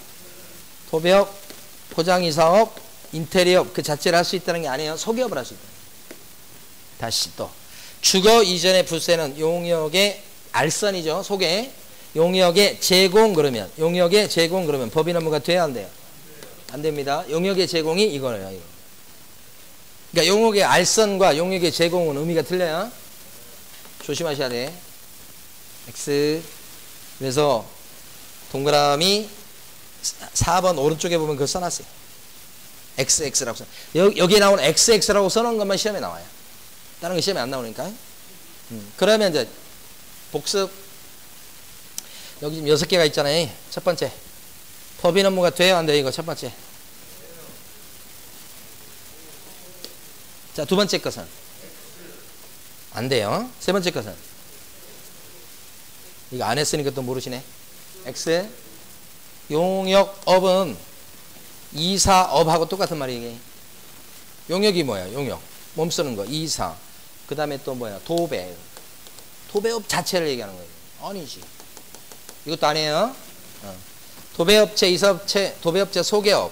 도배업, 포장이사업, 인테리어 그 자체를 할 수 있다는 게 아니에요. 소개업을 할 수 있다. 다시 또 주거 이전에 부수되는 용역의 알선이죠. 소개. 용역의 제공 그러면 법인 업무가 돼야 안 돼요? 안 됩니다. 용역의 제공이 이거예요. 이거. 그러니까 용역의 알선과 용역의 제공은 의미가 틀려요. 조심하셔야 돼. X. 그래서 동그라미 4번 오른쪽에 보면 그거 써놨어요. XX라고 써. 여기에 나온 XX라고 써놓은 것만 시험에 나와요. 다른 거 시험에 안 나오니까. 그러면 이제 복습. 여기 지금 6개가 있잖아요. 첫 번째. 법인 업무가 돼요? 안 돼요? 이거 첫 번째. 자, 두 번째 것은? 안 돼요. 세 번째 것은? 이거 안 했으니까 또 모르시네. X. 용역업은 이사업하고 똑같은 말이에요. 용역이 뭐야? 용역. 몸 쓰는 거. 이사. 그 다음에 또 뭐야? 도배. 도배업 자체를 얘기하는 거예요. 아니지. 이것도 아니에요. 도배업체, 이사업체, 도배업체 소개업.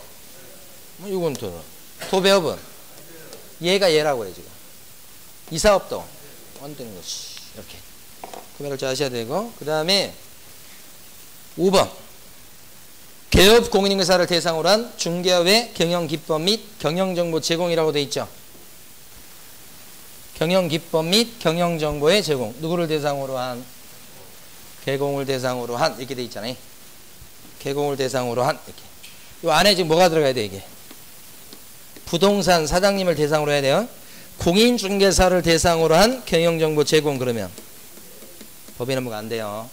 이건 또 도배업은 얘가 얘라고 해요 지금. 이사업도 안 되는 것이 이렇게. 구매를 잘 하셔야 되고 그 다음에 5번 개업 공인인계사를 대상으로 한 중개업의 경영기법 및 경영정보 제공이라고 되어 있죠. 경영기법 및 경영정보의 제공. 누구를 대상으로 한? 개공을 대상으로 한 이렇게 돼 있잖아요. 개공을 대상으로 한 이렇게. 이 안에 지금 뭐가 들어가야 돼 이게? 부동산 사장님을 대상으로 해야 돼요. 공인중개사를 대상으로 한 경영정보 제공 그러면 법인 업무가 안 돼요.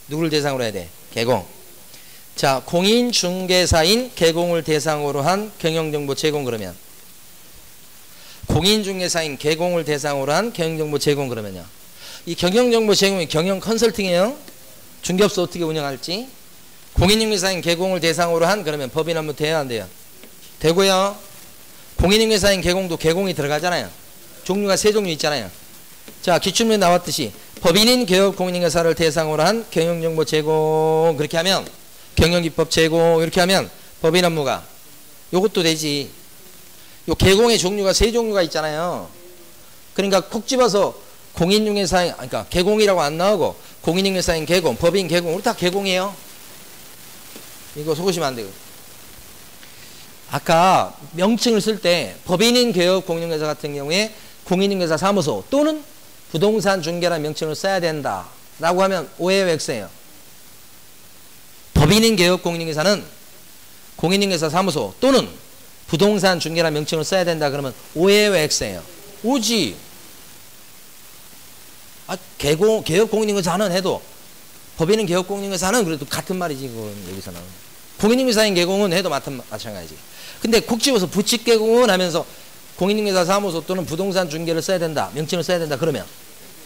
누구를 대상으로 해야 돼? 개공. 자, 공인중개사인 개공을 대상으로 한 경영정보 제공 그러면 공인중개사인 개공을 대상으로 한 경영정보 제공 그러면요. 이 경영정보 제공이 경영 컨설팅이에요. 중개업소 어떻게 운영할지. 공인중개사인 개공을 대상으로 한 그러면 법인 업무 돼야 안 돼요? 되고요. 공인중개사인 개공도 개공이 들어가잖아요. 종류가 3종류 있잖아요. 자, 기출문에 나왔듯이 법인인 개업 공인중개사를 대상으로 한 경영정보 제공 그렇게 하면 경영기법 제공 이렇게 하면 법인 업무가 요것도 되지. 요 개공의 종류가 3종류가 있잖아요. 그러니까 콕 집어서 공인중개사인 그러니까 개공이라고 안 나오고 공인중개사인 개공, 법인 개공 우리 다 개공이에요. 이거 속으시면 안 돼요. 아까 명칭을 쓸 때 법인인 개업 공인중개사 같은 경우에 공인중개사 사무소 또는 부동산 중개라는 명칭을 써야 된다 라고 하면 오해의 X예요. 법인인 개업 공인중개사는 공인중개사 사무소 또는 부동산 중개라는 명칭을 써야 된다 그러면 오해의 X예요. 오지. 아, 개업 공인중개사는 해도 법인인 개업 공인중개사는 그래도 같은 말이지 그건 여기서는. 공인중개사인 개공은 해도 마찬가지지. 근데 콕 집어서 부칙 개공은 하면서 공인중개사 사무소 또는 부동산 중개를 써야 된다. 명칭을 써야 된다. 그러면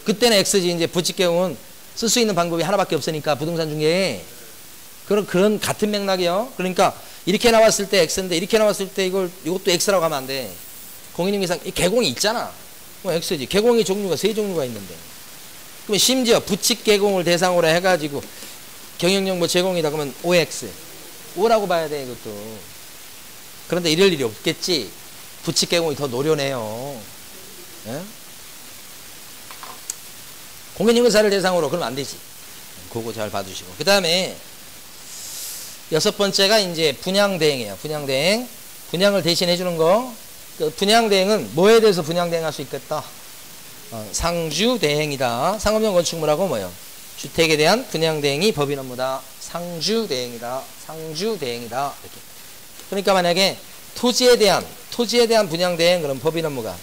그때는 X지. 이제 부칙 개공은 쓸 수 있는 방법이 하나밖에 없으니까 부동산 중개에 그런 같은 맥락이요. 그러니까 이렇게 나왔을 때 X인데 이렇게 나왔을 때 이것도 X라고 하면 안 돼. 공인중개사 개공이 있잖아. 뭐 X지. 개공의 종류가 3종류가 있는데. 그러면 심지어 부칙 개공을 대상으로 해가지고 경영정보 제공이다 그러면 OX. O라고 봐야 돼 이것도. 그런데 이럴 일이 없겠지. 부칙 개공이 더 노련해요. 예? 공인중개사를 대상으로 그러면 안 되지. 그거 잘 봐주시고. 그 다음에 6번째가 이제 분양대행이에요. 분양대행. 분양을 대신해 주는 거. 그 분양대행은 뭐에 대해서 분양대행할 수 있겠다? 상주대행이다. 상업용 건축물하고 뭐예요? 주택에 대한 분양대행이 법인 업무다. 상주대행이다. 상주대행이다. 이렇게. 그러니까 만약에 토지에 대한 분양대행 그럼 법인 업무가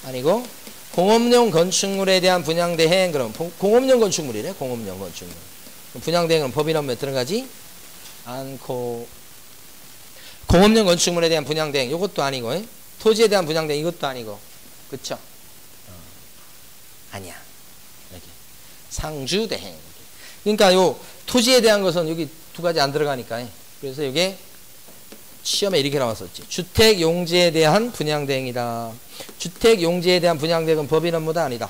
아니고 공업용 건축물에 대한 분양대행 그럼 공업용 건축물이래. 공업용 건축물. 분양대행은 법인 업무에 들어가지 않고 공업용 건축물에 대한 분양대행 이것도 아니고 토지에 대한 분양대행 이것도 아니고 그쵸? 아니야. 이렇게 상주대행. 그러니까 요 토지에 대한 것은 여기 두 가지 안 들어가니까 그래서 이게 시험에 이렇게 나왔었지. 주택용지에 대한 분양대행이다. 주택용지에 대한 분양대행은 법인 업무다 아니다.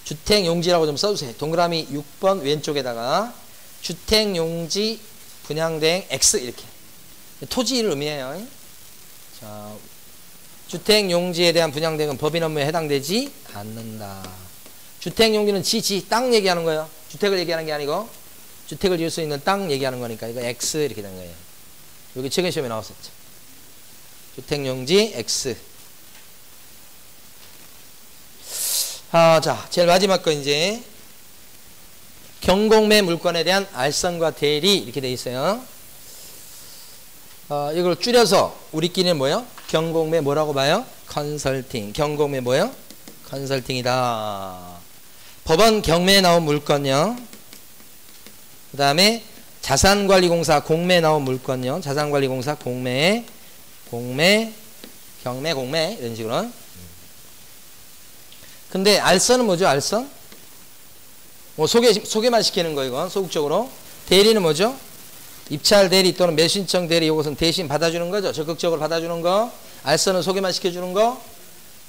주택용지라고 좀 써주세요. 동그라미 6번 왼쪽에다가 주택용지 분양대행 X 이렇게 토지를 의미해요. 자, 주택용지에 대한 분양대행은 법인 업무에 해당되지 않는다. 주택용지는 땅 얘기하는 거예요. 주택을 얘기하는 게 아니고 주택을 지을 수 있는 땅 얘기하는 거니까 이거 X 이렇게 된 거예요. 여기 최근 시험에 나왔었죠. 주택용지 X. 자, 제일 마지막 거 이제 경공매 물건에 대한 알선과 대리 이렇게 돼 있어요. 이걸 줄여서 우리끼리는 뭐예요? 경공매 뭐라고 봐요? 컨설팅. 경공매 뭐예요? 컨설팅이다. 법원 경매에 나온 물건요. 그 다음에 자산관리공사 공매에 나온 물건요. 자산관리공사 공매, 경매, 공매 이런 식으로. 근데 알선은 뭐죠? 알선? 뭐 소개만 시키는 거 이건 소극적으로. 대리는 뭐죠? 입찰 대리 또는 매수신청 대리 이것은 대신 받아주는 거죠. 적극적으로 받아주는 거. 알선은 소개만 시켜주는 거.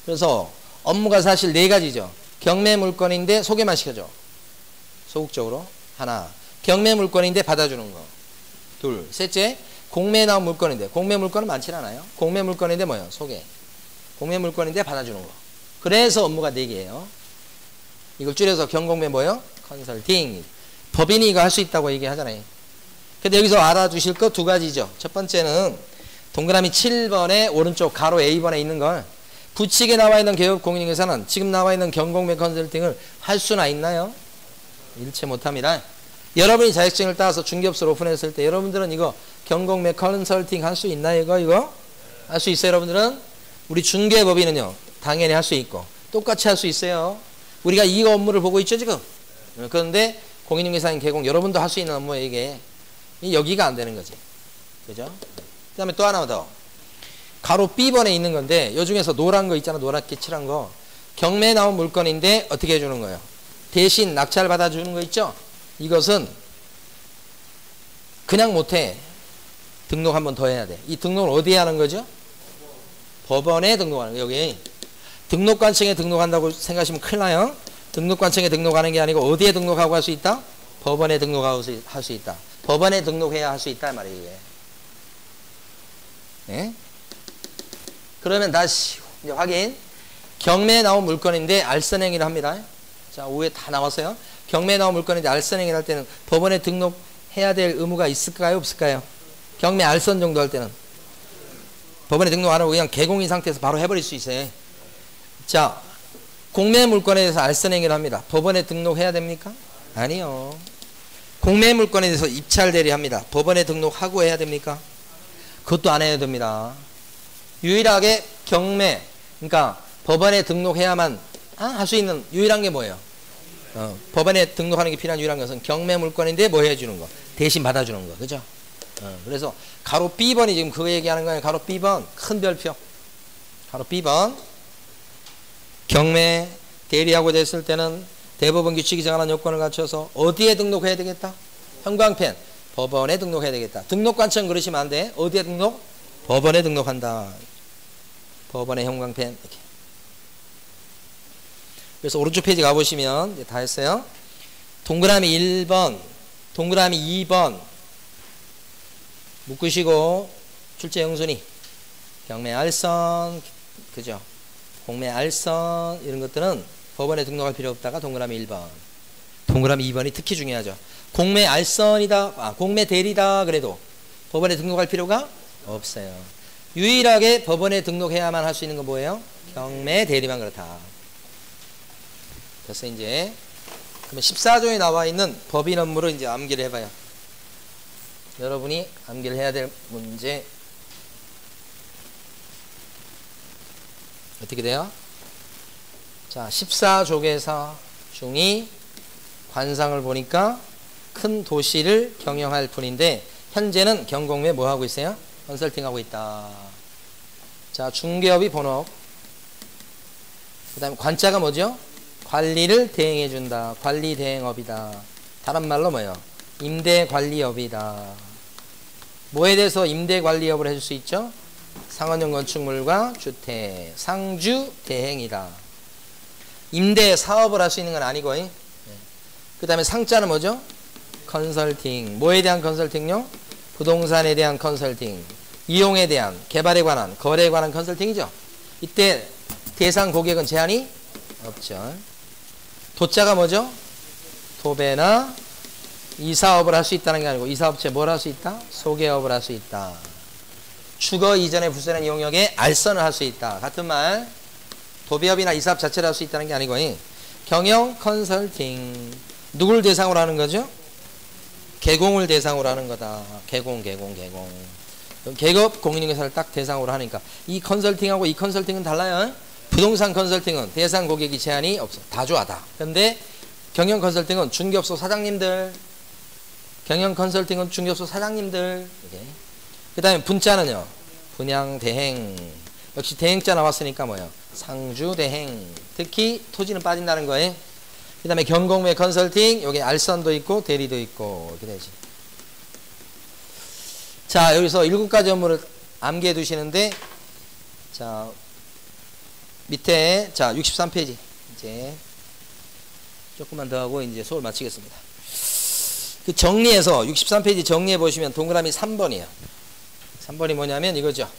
그래서 업무가 사실 네 가지죠. 경매 물건인데 소개만 시켜줘. 소극적으로. 하나. 경매 물건인데 받아주는 거. 둘. 셋째. 공매에 나온 물건인데 공매 물건은 많지 않아요. 공매 물건인데 뭐예요? 소개. 공매 물건인데 받아주는 거. 그래서 업무가 4개예요. 이걸 줄여서 경공매 뭐예요? 컨설팅. 법인이 이거 할 수 있다고 얘기하잖아요. 근데 여기서 알아두실 거 두 가지죠. 첫 번째는 동그라미 7번에 오른쪽 가로 A번에 있는 걸 부칙에 나와 있는 개업 공인중개사는 지금 나와 있는 경공매 컨설팅을 할 수나 있나요? 일체 못합니다. 여러분이 자격증을 따서 중개업소를 오픈했을 때 여러분들은 이거 경공매 컨설팅 할 수 있나요? 이거? 할 수 있어요 여러분들은? 우리 중개법인은요 당연히 할 수 있고 똑같이 할 수 있어요. 우리가 이 업무를 보고 있죠 지금. 그런데 공인중개사인 개공 여러분도 할 수 있는 업무에 이게 여기가 안 되는 거지. 그죠? 그 다음에 또 하나 더. 가로 B번에 있는 건데 요 중에서 노란 거 있잖아. 노랗게 칠한 거. 경매에 나온 물건인데 어떻게 해주는 거예요? 대신 낙찰 받아주는 거 있죠? 이것은 그냥 못해. 등록 한 번 더 해야 돼. 이 등록을 어디에 하는 거죠? 법원에 등록하는 거. 여기 등록관청에 등록한다고 생각하시면 큰일 나요. 등록관청에 등록하는 게 아니고 어디에 등록하고 할 수 있다? 법원에 등록하고 할 수 있다. 법원에 등록해야 할 수 있다 말이에요. 이게. 네? 그러면 다시 이제 확인. 경매에 나온 물건인데 알선행위를 합니다. 자, 위에 다 나왔어요. 경매에 나온 물건인데 알선행위를 할 때는 법원에 등록해야 될 의무가 있을까요? 없을까요? 경매 알선 정도 할 때는 법원에 등록 안 하고 그냥 개공인 상태에서 바로 해버릴 수 있어요. 자, 공매 물건에 대해서 알선행위를 합니다. 법원에 등록해야 됩니까? 아니요. 공매 물건에 대해서 입찰 대리합니다. 법원에 등록하고 해야 됩니까? 그것도 안 해야 됩니다. 유일하게 경매, 그러니까 법원에 등록해야만 할 수 있는 유일한 게 뭐예요? 법원에 등록하는 게 필요한 유일한 것은 경매 물건인데 뭐 해주는 거? 대신 받아주는 거. 그죠? 그래서 가로 B번이 지금 그거 얘기하는 거예요. 가로 B번 큰 별표. 가로 B번 경매 대리하고자 했을 때는 대법원 규칙이 정하는 요건을 갖춰서 어디에 등록해야 되겠다? 형광펜 법원에 등록해야 되겠다. 등록관청 그러시면 안 돼. 어디에 등록? 법원에 등록한다. 법원에 형광펜 이렇게. 그래서 오른쪽 페이지 가보시면 이제 다 했어요. 동그라미 1번 동그라미 2번 묶으시고 출제 영순위 경매 알선 그죠? 공매 알선 이런 것들은 법원에 등록할 필요 없다가 동그라미 1번 동그라미 2번이 특히 중요하죠. 공매 알선이다 공매 대리다 그래도 법원에 등록할 필요가 없어요. 유일하게 법원에 등록해야만 할 수 있는 건 뭐예요? 경매 대리만 그렇다. 그래서 이제 그러면 14조에 나와 있는 법인 업무를 이제 암기를 해봐요. 여러분이 암기를 해야 될 문제 어떻게 돼요? 자, 14조개사 중이 관상을 보니까 큰 도시를 경영할 분인데 현재는 경공매 뭐 하고 있어요? 컨설팅 하고 있다. 자, 중개업이 본업. 그 다음에 관자가 뭐죠? 관리를 대행해 준다. 관리 대행업이다. 다른 말로 뭐예요? 임대관리업이다. 뭐에 대해서 임대관리업을 해줄 수 있죠? 상업용 건축물과 주택, 상주 대행이다. 임대 사업을 할 수 있는 건 아니고, 그 다음에 상자는 뭐죠? 컨설팅. 뭐에 대한 컨설팅요? 부동산에 대한 컨설팅, 이용에 대한, 개발에 관한, 거래에 관한 컨설팅이죠. 이때 대상 고객은 제한이 없죠. 도자가 뭐죠? 도배나 이사업을 할 수 있다는 게 아니고, 이사업체 뭘 할 수 있다? 소개업을 할 수 있다. 주거 이전에 부수된 용역에 알선을 할 수 있다. 같은 말. 도배업이나 이사업 자체를 할 수 있다는 게 아니고, 경영 컨설팅. 누굴 대상으로 하는 거죠? 개공을 대상으로 하는 거다. 개공. 계급 공인중개사를 딱 대상으로 하니까 이 컨설팅하고 이 컨설팅은 달라요. 부동산 컨설팅은 대상 고객이 제한이 없어. 다 좋아 다. 근데 경영 컨설팅은 중개업소 사장님들, 경영 컨설팅은 중개업소 사장님들. 그 다음에 분자는요. 분양 대행. 역시 대행자 나왔으니까 뭐예요? 상주 대행. 특히 토지는 빠진다는 거예요. 그 다음에 경공매 컨설팅. 여기 알선도 있고 대리도 있고 이렇게 되지. 자, 여기서 7가지 업무를 암기해 두시는데, 자, 밑에, 자, 63페이지. 이제, 조금만 더 하고 이제 수업을 마치겠습니다. 그 정리해서, 63페이지 정리해 보시면 동그라미 3번이에요. 3번이 뭐냐면 이거죠.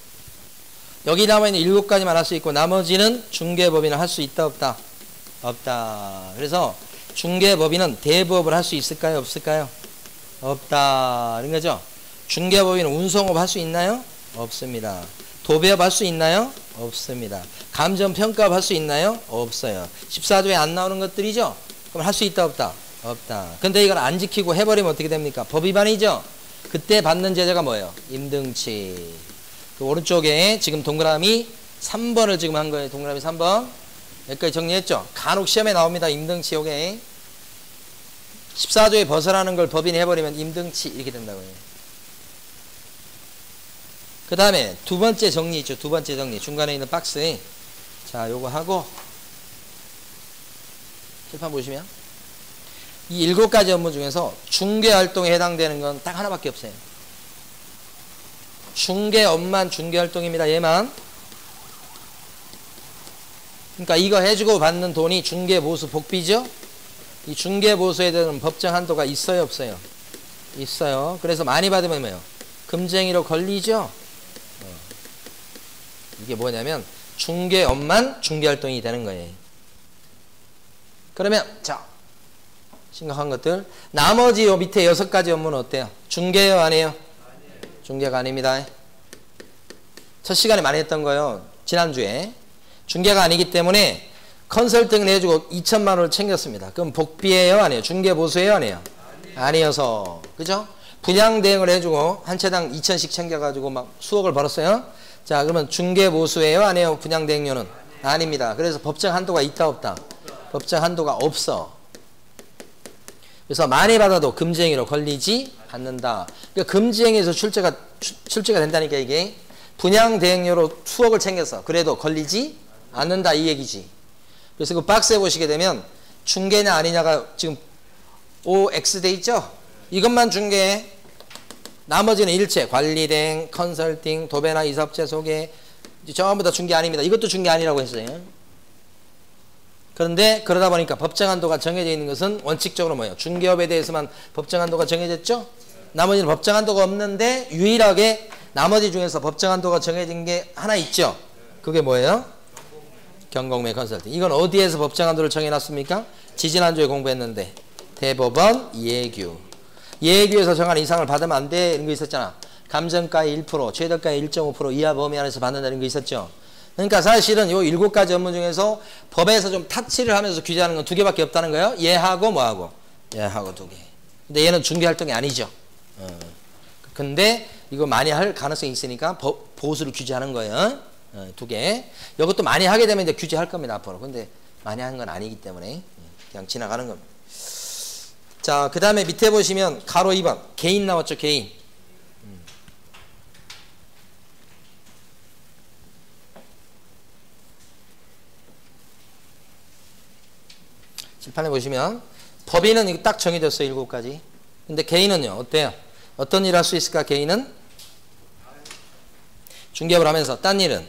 여기 나와 있는 7가지만 할 수 있고, 나머지는 중개법인을 할 수 있다, 없다? 없다. 그래서 중개법인은 대부업을 할 수 있을까요, 없을까요? 없다. 이런 거죠. 중개법인은 운송업 할 수 있나요? 없습니다. 도배업 할 수 있나요? 없습니다. 감정평가업 할 수 있나요? 없어요. 14조에 안 나오는 것들이죠? 그럼 할 수 있다, 없다? 없다. 근데 이걸 안 지키고 해버리면 어떻게 됩니까? 법 위반이죠? 그때 받는 제재가 뭐예요? 임등치. 그 오른쪽에 지금 동그라미 3번을 지금 한 거예요. 동그라미 3번. 여기까지 정리했죠? 간혹 시험에 나옵니다. 임등치 요게. 14조에 벗어나는 걸 법인이 해버리면 임등치 이렇게 된다고요. 그 다음에 두 번째 정리 있죠. 두 번째 정리. 중간에 있는 박스에. 자, 요거 하고. 칠판 보시면. 이 7가지 업무 중에서 중개활동에 해당되는 건 딱 하나밖에 없어요. 중개업만 중개활동입니다. 얘만. 그러니까 이거 해주고 받는 돈이 중개보수 복비죠. 이 중개보수에 대한 법정 한도가 있어요, 없어요? 있어요. 그래서 많이 받으면 뭐예요? 금쟁이로 걸리죠. 이게 뭐냐면 중개업만 중개활동이 되는 거예요. 그러면 자, 심각한 것들. 나머지 요 밑에 6가지 업무는 어때요? 중개요, 아니에요? 중개가 아닙니다. 첫 시간에 많이 했던 거예요. 지난주에. 중개가 아니기 때문에 컨설팅을 해주고 2천만 원을 챙겼습니다. 그럼 복비예요, 아니에요? 중개보수예요, 아니에요? 아니어서. 그죠? 분양 대행을 해주고 한 채당 2천씩 챙겨가지고 막 수억을 벌었어요. 자, 그러면 중개보수예요, 아니에요? 분양 대행료는? 아닙니다. 그래서 법정 한도가 있다, 없다? 법정 한도가 없어. 그래서 많이 받아도 금지행위로 걸리지 않는다. 그러니까 금지행위에서 출제가 된다니까 이게. 분양 대행료로 수억을 챙겼어. 그래도 걸리지 않는다 이 얘기지. 그래서 그 박스에 보시게 되면 중개냐 아니냐가 지금 OX 돼 있죠? 이것만 중개. 나머지는 일체 관리 대행, 컨설팅, 도배나 이사업체 소개 전부 다 중개 아닙니다. 이것도 중개 아니라고 했어요. 그런데 그러다 보니까 법정 한도가 정해져 있는 것은 원칙적으로 뭐예요? 중개업에 대해서만 법정 한도가 정해졌죠? 나머지는 법정 한도가 없는데 유일하게 나머지 중에서 법정 한도가 정해진 게 하나 있죠? 그게 뭐예요? 경공매 컨설팅. 이건 어디에서 법정 한도를 정해놨습니까? 지지난주에 공부했는데 대법원 예규. 예규에서 정한 이상을 받으면 안 돼 이런 거 있었잖아. 감정가의 1%, 최저가의 1.5% 이하 범위 안에서 받는다는 거 있었죠. 그러니까 사실은 요 7가지 업무 중에서 법에서 좀 타치를 하면서 규제하는 건 2개밖에 없다는 거예요. 얘하고 뭐하고? 얘하고 2개. 근데 얘는 중개활동이 아니죠. 근데 이거 많이 할 가능성이 있으니까 보수를 규제하는 거예요. 2개. 이것도 많이 하게 되면 이제 규제할 겁니다, 앞으로. 근데 많이 하는 건 아니기 때문에 그냥 지나가는 겁니다. 자, 그 다음에 밑에 보시면 가로 2번. 개인 나왔죠, 개인. 칠판에 보시면 법인은 이거 딱 정해졌어요. 7가지. 근데 개인은요. 어때요? 어떤 일 할 수 있을까? 개인은 중개업을 하면서 딴 일은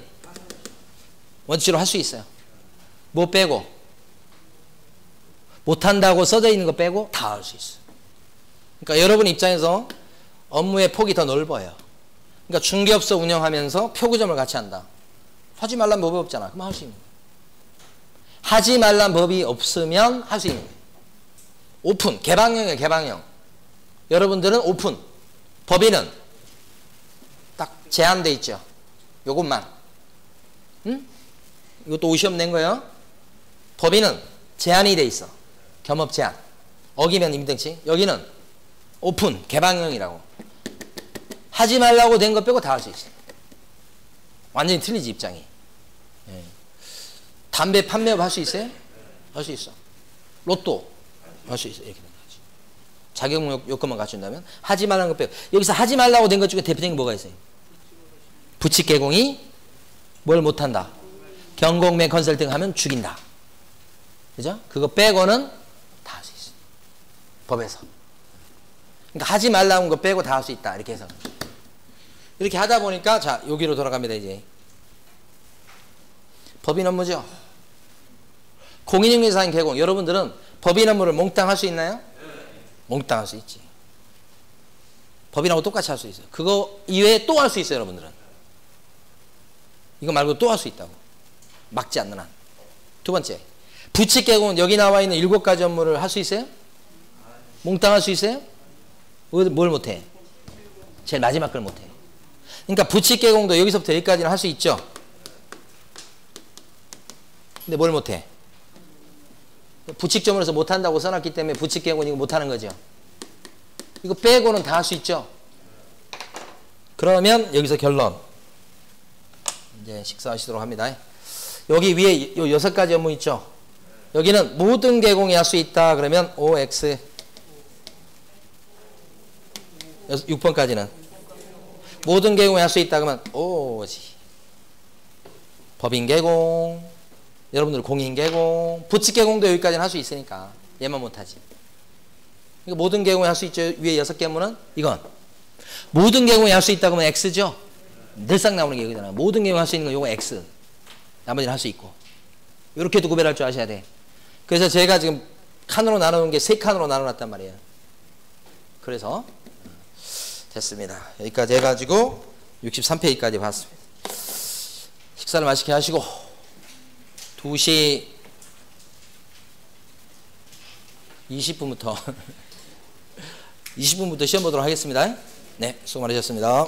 원칙으로 할 수 있어요. 뭐 빼고? 못한다고 써져 있는 거 빼고 다 할 수 있어요. 그러니까 여러분 입장에서 업무의 폭이 더 넓어요. 그러니까 중개업소 운영하면서 표구점을 같이 한다. 하지 말란 법이 없잖아. 그럼 할 수 있는 거예요. 하지 말란 법이 없으면 할 수 있는 거예요. 오픈, 개방형이에요. 개방형. 여러분들은 오픈. 법인은 딱 제한돼 있죠. 요것만. 응? 이것도 오시험 낸 거예요. 법인은 제한이 돼 있어. 겸업 제한. 어기면 임등치. 여기는 오픈, 개방형이라고. 하지 말라고 된 거 빼고 다 할 수 있어. 완전히 틀리지, 입장이. 예. 담배 판매업 할 수 있어요? 할 수 있어. 로또 할 수 있어. 이렇게 된 거지. 자격 요건만 갖춘다면 하지 말라는 거 빼고. 여기서 하지 말라고 된 것 중에 대표적인 게 뭐가 있어요? 부칙 개공이 뭘 못한다? 경공매 컨설팅 하면 죽인다. 그죠? 그거 빼고는 다 할 수 있어. 법에서. 그러니까 하지 말라는 거 빼고 다 할 수 있다. 이렇게 해서. 이렇게 하다 보니까 자, 여기로 돌아갑니다, 이제. 법인 업무죠. 공인중개사인 개공. 여러분들은 법인 업무를 몽땅 할 수 있나요? 몽땅 할 수 있지. 법인하고 똑같이 할 수 있어요. 그거 이외에 또 할 수 있어요, 여러분들은. 이거 말고 또 할 수 있다고. 막지 않는 한. 두 번째. 부칙 개공은 여기 나와 있는 7가지 업무를 할 수 있어요? 몽땅 할 수 있어요? 뭘 못해? 제일 마지막 걸 못해. 그러니까 부칙 개공도 여기서부터 여기까지는 할 수 있죠. 근데 뭘 못해? 부칙점으로서 못한다고 써놨기 때문에 부칙 개공은 이거 못하는 거죠. 이거 빼고는 다 할 수 있죠. 그러면 여기서 결론. 이제 식사하시도록 합니다. 여기 위에 요 6가지 업무 있죠. 여기는 모든 개공이 할 수 있다. 그러면 OX 6번까지는 모든 개공이 할 수 있다. 그러면 오지. 법인 개공, 여러분들 공인 개공, 부칙 개공도 여기까지는 할 수 있으니까 얘만 못하지. 그러니까 모든 개공이 할 수 있죠. 위에 6개 업무는 이건 모든 개공이 할 수 있다. 그러면 X죠. 늘상 나오는 게 여기잖아. 모든 개공이 할 수 있는 거 요거 X. 나머지는 할 수 있고. 이렇게도 구별할 줄 아셔야 돼. 그래서 제가 지금 칸으로 나누는 게 3칸으로 나눠놨단 말이에요. 그래서 됐습니다. 여기까지 해가지고 63페이지까지 봤습니다. 식사를 맛있게 하시고 2시 20분부터 시험 보도록 하겠습니다. 네, 수고 많으셨습니다.